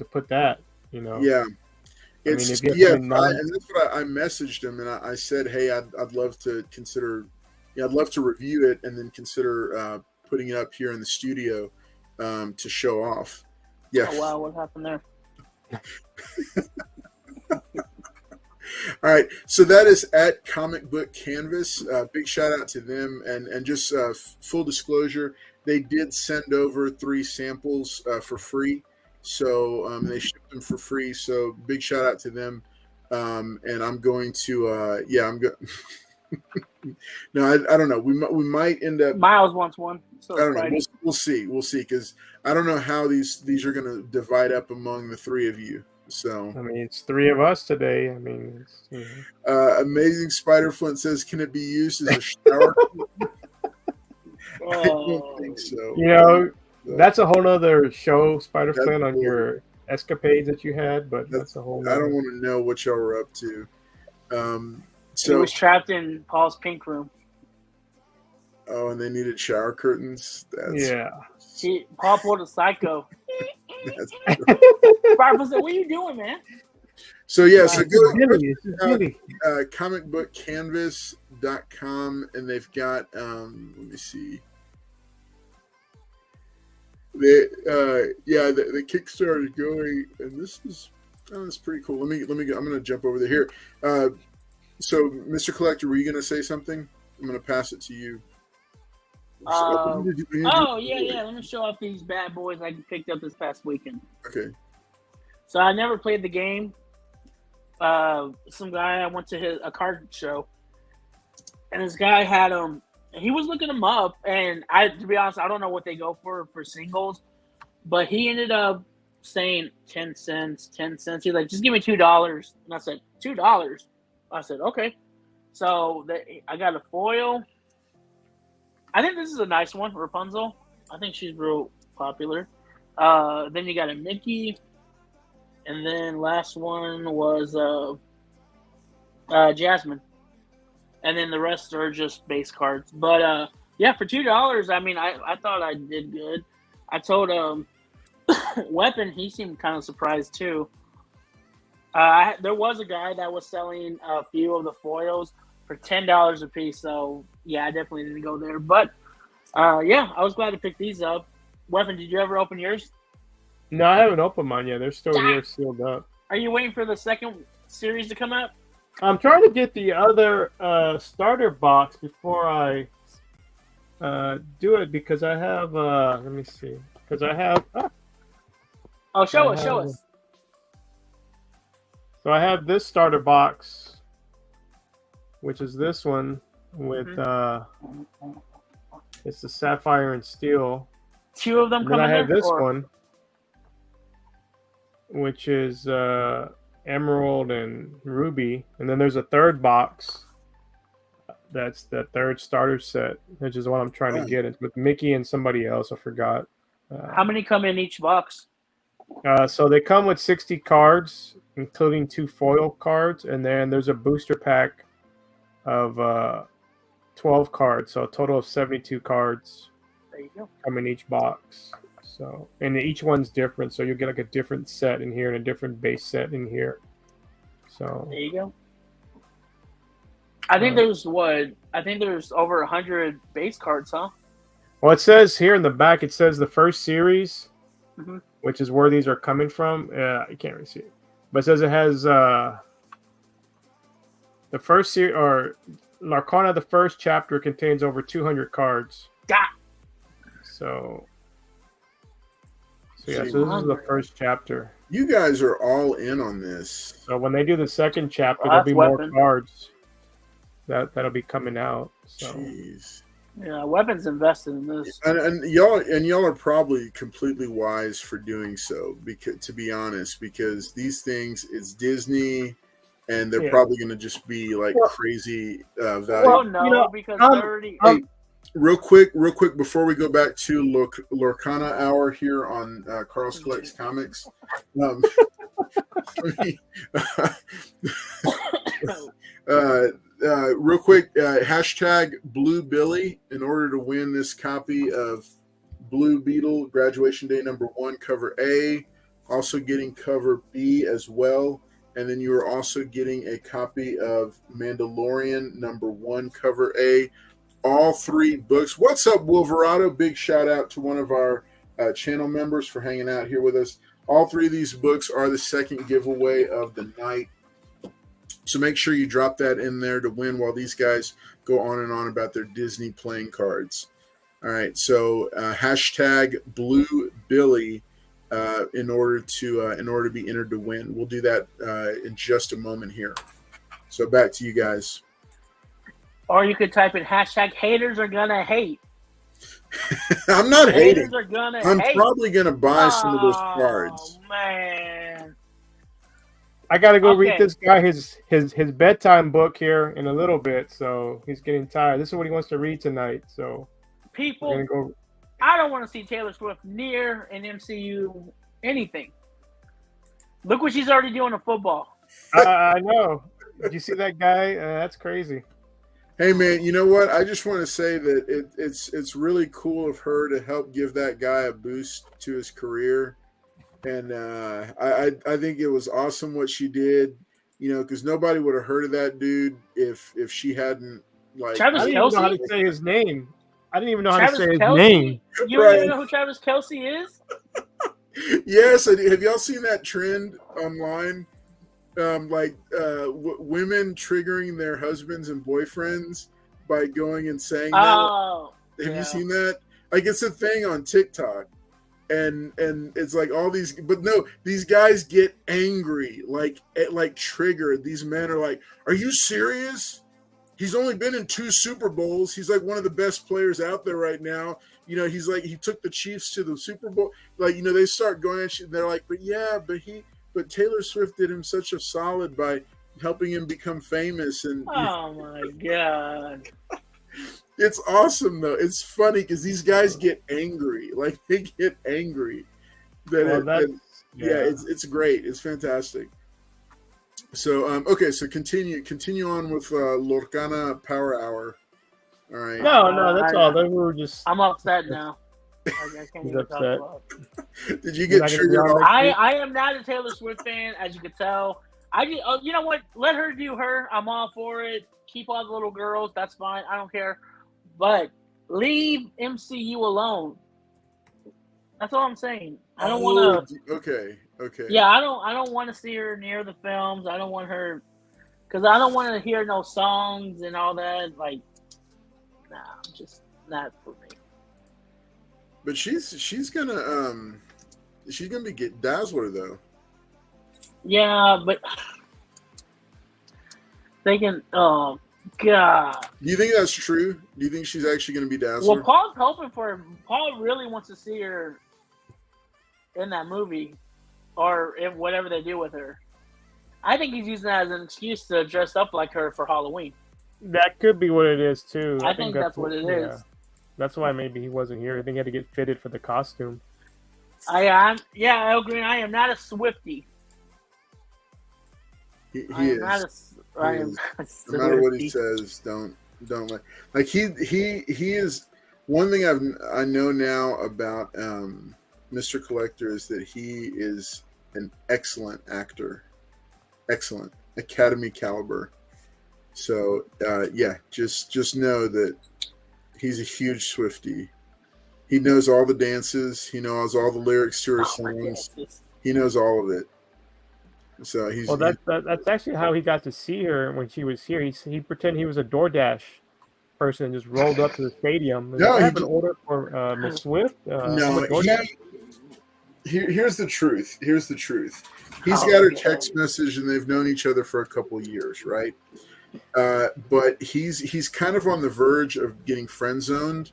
put that.
Yeah, and that's what I messaged him, and I said, hey, I'd love to consider, I'd love to review it and then consider putting it up here in the studio to show off. Yeah.
Oh wow, what happened there?
All right, so that is at Comic Book Canvas. Big shout out to them, and just full disclosure, they did send over 3 samples for free, so they shipped them for free. So big shout out to them, and I'm going to I'm going. No, I don't know. We might end up.
Miles wants one. So
I don't know. We'll see, because I don't know how these are going to divide up among the 3 of you. So
I mean, it's 3 of us today. I mean,
Amazing Spider Flint says, "Can it be used as a shower?" I don't think so.
That's a whole other show, Spider Flint, on your escapades that you had. But that's a whole.
I don't want to know what y'all were up to.
He was trapped in Paul's pink room.
Oh, and they needed shower curtains.
Paul pulled a psycho. Barbara said, "What are you doing, man?"
So go to comicbookcanvas.com, and they've got let me see. The Kickstarter is going, and this is pretty cool. Let me go. I'm going to jump over here. So, Mr. Collector, were you going to say something? I'm going to pass it to you.
Let me show off these bad boys I picked up this past weekend.
Okay.
So I never played the game. Some guy, I went to a card show, and this guy had them. He was looking them up, and to be honest, I don't know what they go for singles, but he ended up saying 10 cents. He's like, "Just give me $2," and I said, $2. I said, "Okay." So I got a foil. I think this is a nice one, Rapunzel. I think she's real popular. Then you got a Mickey, and then last one was Jasmine, and then the rest are just base cards. But for $2, I mean, I thought I did good. I told Weapon, he seemed kind of surprised too. There was a guy that was selling a few of the foils for $10 a piece, so yeah, I definitely didn't go there. But I was glad to pick these up. Weapon, did you ever open yours?
No, I haven't opened mine yet. They're still here sealed up.
Are you waiting for the second series to come out?
I'm trying to get the other starter box before I do it, because I have let me see. Because I have
show us.
So I have this starter box, which is this one with it's the sapphire and steel.
2 of them
come in there. I have this
or?
one, which is emerald and ruby, and then there's a third box. That's the third starter set, which is what I'm trying to get. It's with Mickey and somebody else. I forgot.
How many come in each box?
So they come with 60 cards, including 2 foil cards, and then there's a booster pack of 12 cards, so a total of 72 cards.
There you go.
Come in each box. So, and each one's different, so you'll get like a different set in here and a different base set in here. So
there you go. I think there's over 100 base cards, huh?
Well, it says here in the back, it says the first series,
Mm-hmm.
which is where these are coming from. You can't really see it, but it says it has the first series, or Larcana, the first chapter contains over 200 cards.
God.
So yeah, so this is the first chapter.
You guys are all in on this.
So when they do the second chapter,
Well,
there'll be more cards that'll be coming out. So.
Jeez.
Yeah, Weapons invested in this,
and y'all are probably completely wise for doing so. Because, to be honest, because these things, it's Disney, and they're probably going to just be like crazy value.
Well, no, because they're already.
Hey, real quick, before we go back to Lorcana Hour here on Carl's Collects Comics. Real quick, hashtag Blue Billy in order to win this copy of Blue Beetle Graduation Day #1 cover A, also getting cover B as well, and then you are also getting a copy of Mandalorian #1 cover A. All 3 books. What's up, Wolverado? Big shout out to one of our channel members for hanging out here with us. All 3 of these books are the second giveaway of the night. So make sure you drop that in there to win while these guys go on and on about their Disney playing cards. All right, so hashtag Blue Billy in order to be entered to win. We'll do that in just a moment here. So back to you guys.
Or you could type in hashtag haters are gonna hate.
I'm not hating.
Haters are gonna
I'm
hate.
probably gonna buy some of those cards.
Oh man.
I gotta go read this guy his bedtime book here in a little bit, so he's getting tired. This is what he wants to read tonight. So
people, I don't want to see Taylor Swift near an MCU anything. Look what she's already doing in football.
I know. Did you see that guy? That's crazy.
Hey man, you know what? I just want to say that it's really cool of her to help give that guy a boost to his career, and I think it was awesome what she did. You know, because nobody would have heard of that dude if she hadn't like.
I didn't even know how to say his name. I didn't even know how to say his name.
You don't even know who Travis Kelce is?
Yes, have y'all seen that trend online? Women triggering their husbands and boyfriends by going and saying that. Have you seen that? Like, it's a thing on TikTok, and it's like all these, but no, these guys get angry, like triggered. These men are like, "Are you serious? He's only been in 2 Super Bowls. He's like one of the best players out there right now. You know, he's like, he took the Chiefs to the Super Bowl. Like, you know, they start going at you, and they're like, but Taylor Swift did him such a solid by helping him become famous. And
oh my God.
It's awesome though. It's funny because these guys get angry. Like, they get angry. It's great. It's fantastic. So okay, so continue on with Lorcana Power Hour. All right.
No, that's all. We were just.
I'm upset now. I can't even talk about
it. Did you get triggered?
I am not a Taylor Swift fan, as you can tell. You know what? Let her do her. I'm all for it. Keep all the little girls. That's fine. I don't care. But leave MCU alone. That's all I'm saying. I don't want to.
Okay.
Yeah, I don't want to see her near the films. I don't want her, because I don't want to hear no songs and all that. Like, nah, just not for me.
But she's gonna be get Dazzler though.
Yeah, but they can. Oh God.
Do you think that's true? Do you think she's actually gonna be Dazzler?
Well, Paul's hoping for her. Paul really wants to see her in that movie, or in whatever they do with her. I think he's using that as an excuse to dress up like her for Halloween.
That could be what it is too.
I think that's what it is.
That's why maybe he wasn't here. I think he had to get fitted for the costume.
I am. Yeah, El Green. I am not a Swiftie.
He
I am
is.
not a. I am not a
No matter what he
Swiftie.
says, don't like he is. One thing I know now about Mr. Collector is that he is an excellent actor, excellent Academy caliber. So yeah, just know that he's a huge Swiftie. He knows all the dances. He knows all the lyrics to her songs. He knows all of it. So he's
Well, that's actually how he got to see her when she was here. He pretended he was a DoorDash person and just rolled up to the stadium.
No,
I
he
have an
did-
order for Miss Swift. I'm
no.
a DoorDash.
Here's the truth. He's
Oh,
got her
yeah.
text message, and they've known each other for a couple of years, right? But he's kind of on the verge of getting friend zoned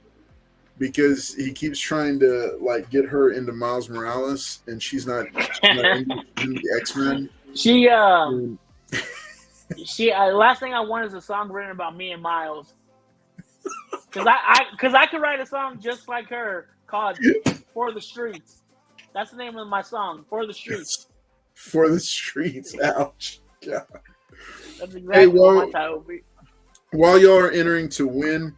because he keeps trying to like get her into Miles Morales, and she's not into the X-Men.
She last thing I want is a song written about me and Miles. Cause I could write a song just like her called "For the Streets." That's the name of my song, "For the Streets."
For the streets. Ouch. God.
That's exactly what my title would be.
While y'all are entering to win,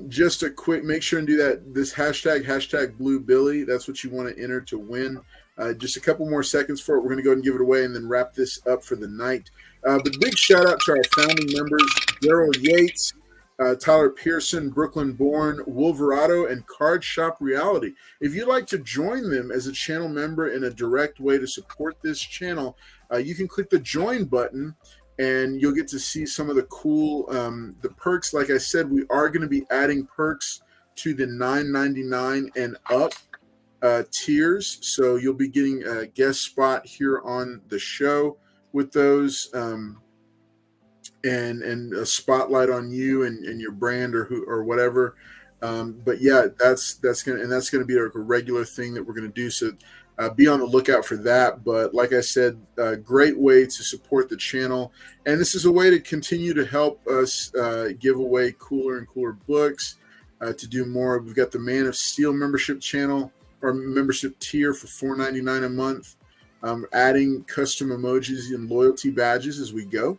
just a quick, make sure and do that. This hashtag Blue Billy. That's what you want to enter to win. Just a couple more seconds for it. We're going to go ahead and give it away and then wrap this up for the night. But big shout out to our founding members, Daryl Yates, Tyler Pearson, Brooklyn Born, Wolverado, and Card Shop Reality. If you'd like to join them as a channel member in a direct way to support this channel, you can click the join button and you'll get to see some of the cool the perks. Like I said, we are going to be adding perks to the $9.99 and up tiers. So you'll be getting a guest spot here on the show with those. And a spotlight on you and your brand or whatever. But yeah, that's gonna be a regular thing that we're gonna do. So be on the lookout for that. But like I said, a great way to support the channel, and this is a way to continue to help us give away cooler and cooler books. To do more, we've got the Man of Steel membership channel or membership tier for $4.99 a month. Adding custom emojis and loyalty badges as we go.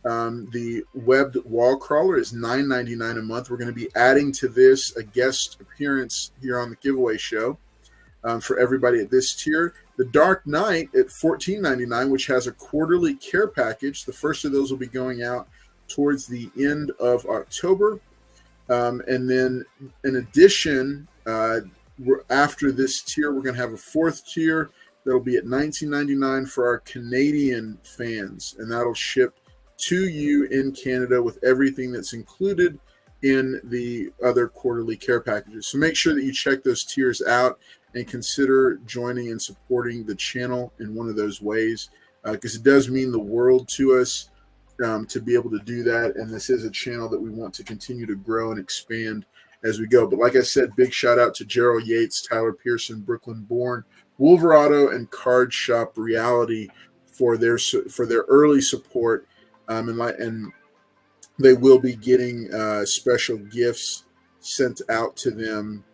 The webbed wall crawler is $9.99 a month. We're going to be adding to this a guest appearance here on the giveaway show for everybody at this tier. The Dark Knight at $14.99, which has a quarterly care package. The first of those will be going out towards the end of October. And then in addition, after this tier, we're going to have a fourth tier that'll be at $19.99 for our Canadian fans, and that'll ship to you in Canada with everything that's included in the other quarterly care packages. So make sure that you check those tiers out and consider joining and supporting the channel in one of those ways, because it does mean the world to us to be able to do that. And this is a channel that we want to continue to grow and expand as we go. But like I said, big shout out to Gerald Yates, Tyler Pearson, Brooklyn Born, Wolverado, and Card Shop Reality for their early support. And they will be getting special gifts sent out to them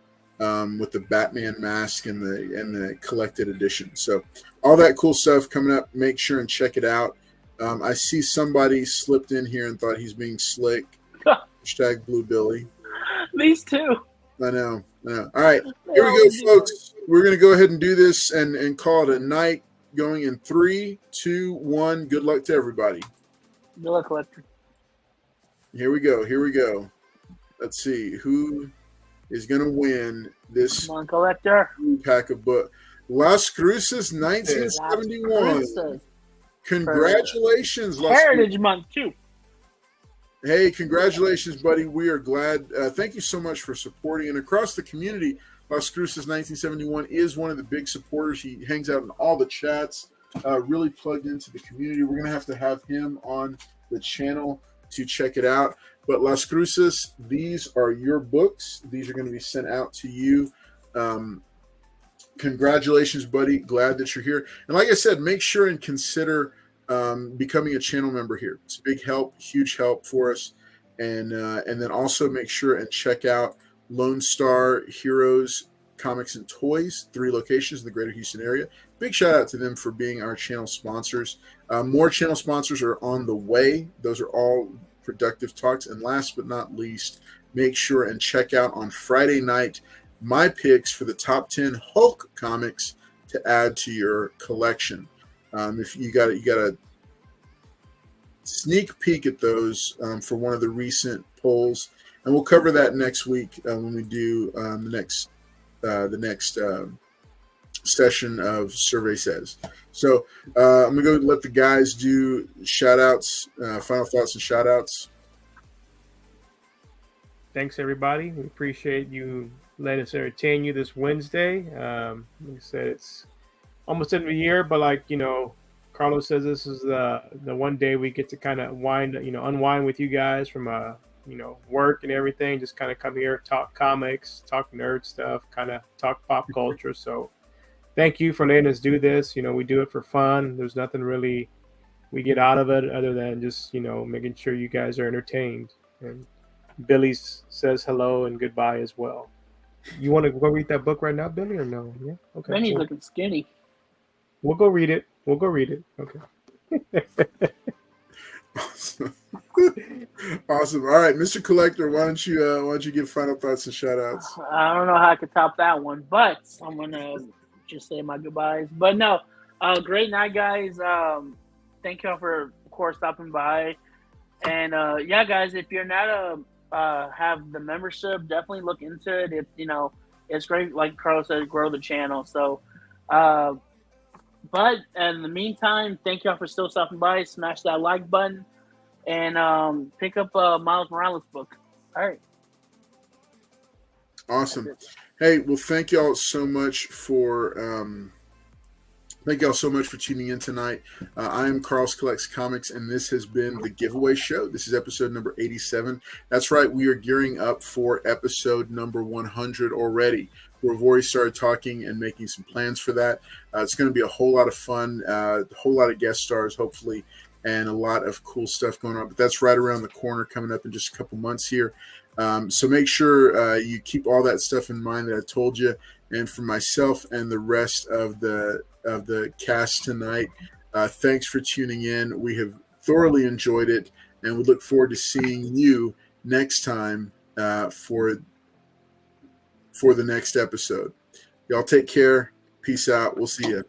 with the Batman mask and the collected edition. So all that cool stuff coming up. Make sure and check it out. I see somebody slipped in here and thought he's being slick. Hashtag Blue Billy.
These two.
I know. All right, here we go, folks. We're going to go ahead and do this and call it a night. Going in 3, 2, 1. Good luck to everybody.
Good luck, Collector.
Here we go. Let's see who is going to win this
Come on, Collector.
pack of book. Las Cruces 1971. Congratulations, Las
Heritage Month, too.
Hey, congratulations, buddy. We are glad. Thank you so much for supporting. And across the community, Las Cruces 1971 is one of the big supporters. He hangs out in all the chats, really plugged into the community. We're going to have him on the channel to check it out. But Las Cruces, these are your books. These are going to be sent out to you. Congratulations, buddy. Glad that you're here. And like I said, make sure and consider becoming a channel member here. It's a big help, huge help for us. And then also make sure and check out Lone Star Heroes Comics and Toys, 3 locations in the greater Houston area. Big shout out to them for being our channel sponsors. More channel sponsors are on the way. Those are all productive talks. And last but not least, make sure and check out on Friday night my picks for the top 10 Hulk comics to add to your collection. If you got a sneak peek at those for one of the recent polls, and we'll cover that next week when we do the next session of Survey Says. So I'm gonna go let the guys do shout outs, final thoughts and shout outs.
Thanks everybody. We appreciate you letting us entertain you this Wednesday. Like I said, it's almost end of the year, but like, you know, Carlos says this is the one day we get to kind of unwind with you guys from work and everything. Just kind of come here, talk comics, talk nerd stuff, kind of talk pop culture. So thank you for letting us do this. You know, we do it for fun. There's nothing really we get out of it other than just, you know, making sure you guys are entertained. And Billy says hello and goodbye as well. You want to go read that book right now, Billy, or no? Yeah. Okay.
Benny's looking skinny.
We'll go read it. Okay.
Awesome. All right, Mr. Collector, why don't you give final thoughts and shout outs?
I don't know how I could top that one, but I'm gonna just say my goodbyes. But no, great night, guys. Thank y'all for, of course, stopping by. And yeah, guys, if you're not have the membership, definitely look into it. It's great, like Carlos said, grow the channel. So, but in the meantime, thank y'all for still stopping by. Smash that like button and pick up Miles Morales' book. All right.
Awesome. Hey, well, thank y'all so much for tuning in tonight. I am Carlos Collects Comics, and this has been the Giveaway Show. This is episode number 87. That's right, we are gearing up for episode number 100 already. We've already started talking and making some plans for that. It's going to be a whole lot of fun, a whole lot of guest stars, hopefully, and a lot of cool stuff going on. But that's right around the corner, coming up in just a couple months here. So make sure you keep all that stuff in mind that I told you. And for myself and the rest of the cast tonight, thanks for tuning in. We have thoroughly enjoyed it, and we look forward to seeing you next time for the next episode. Y'all take care. Peace out. We'll see you.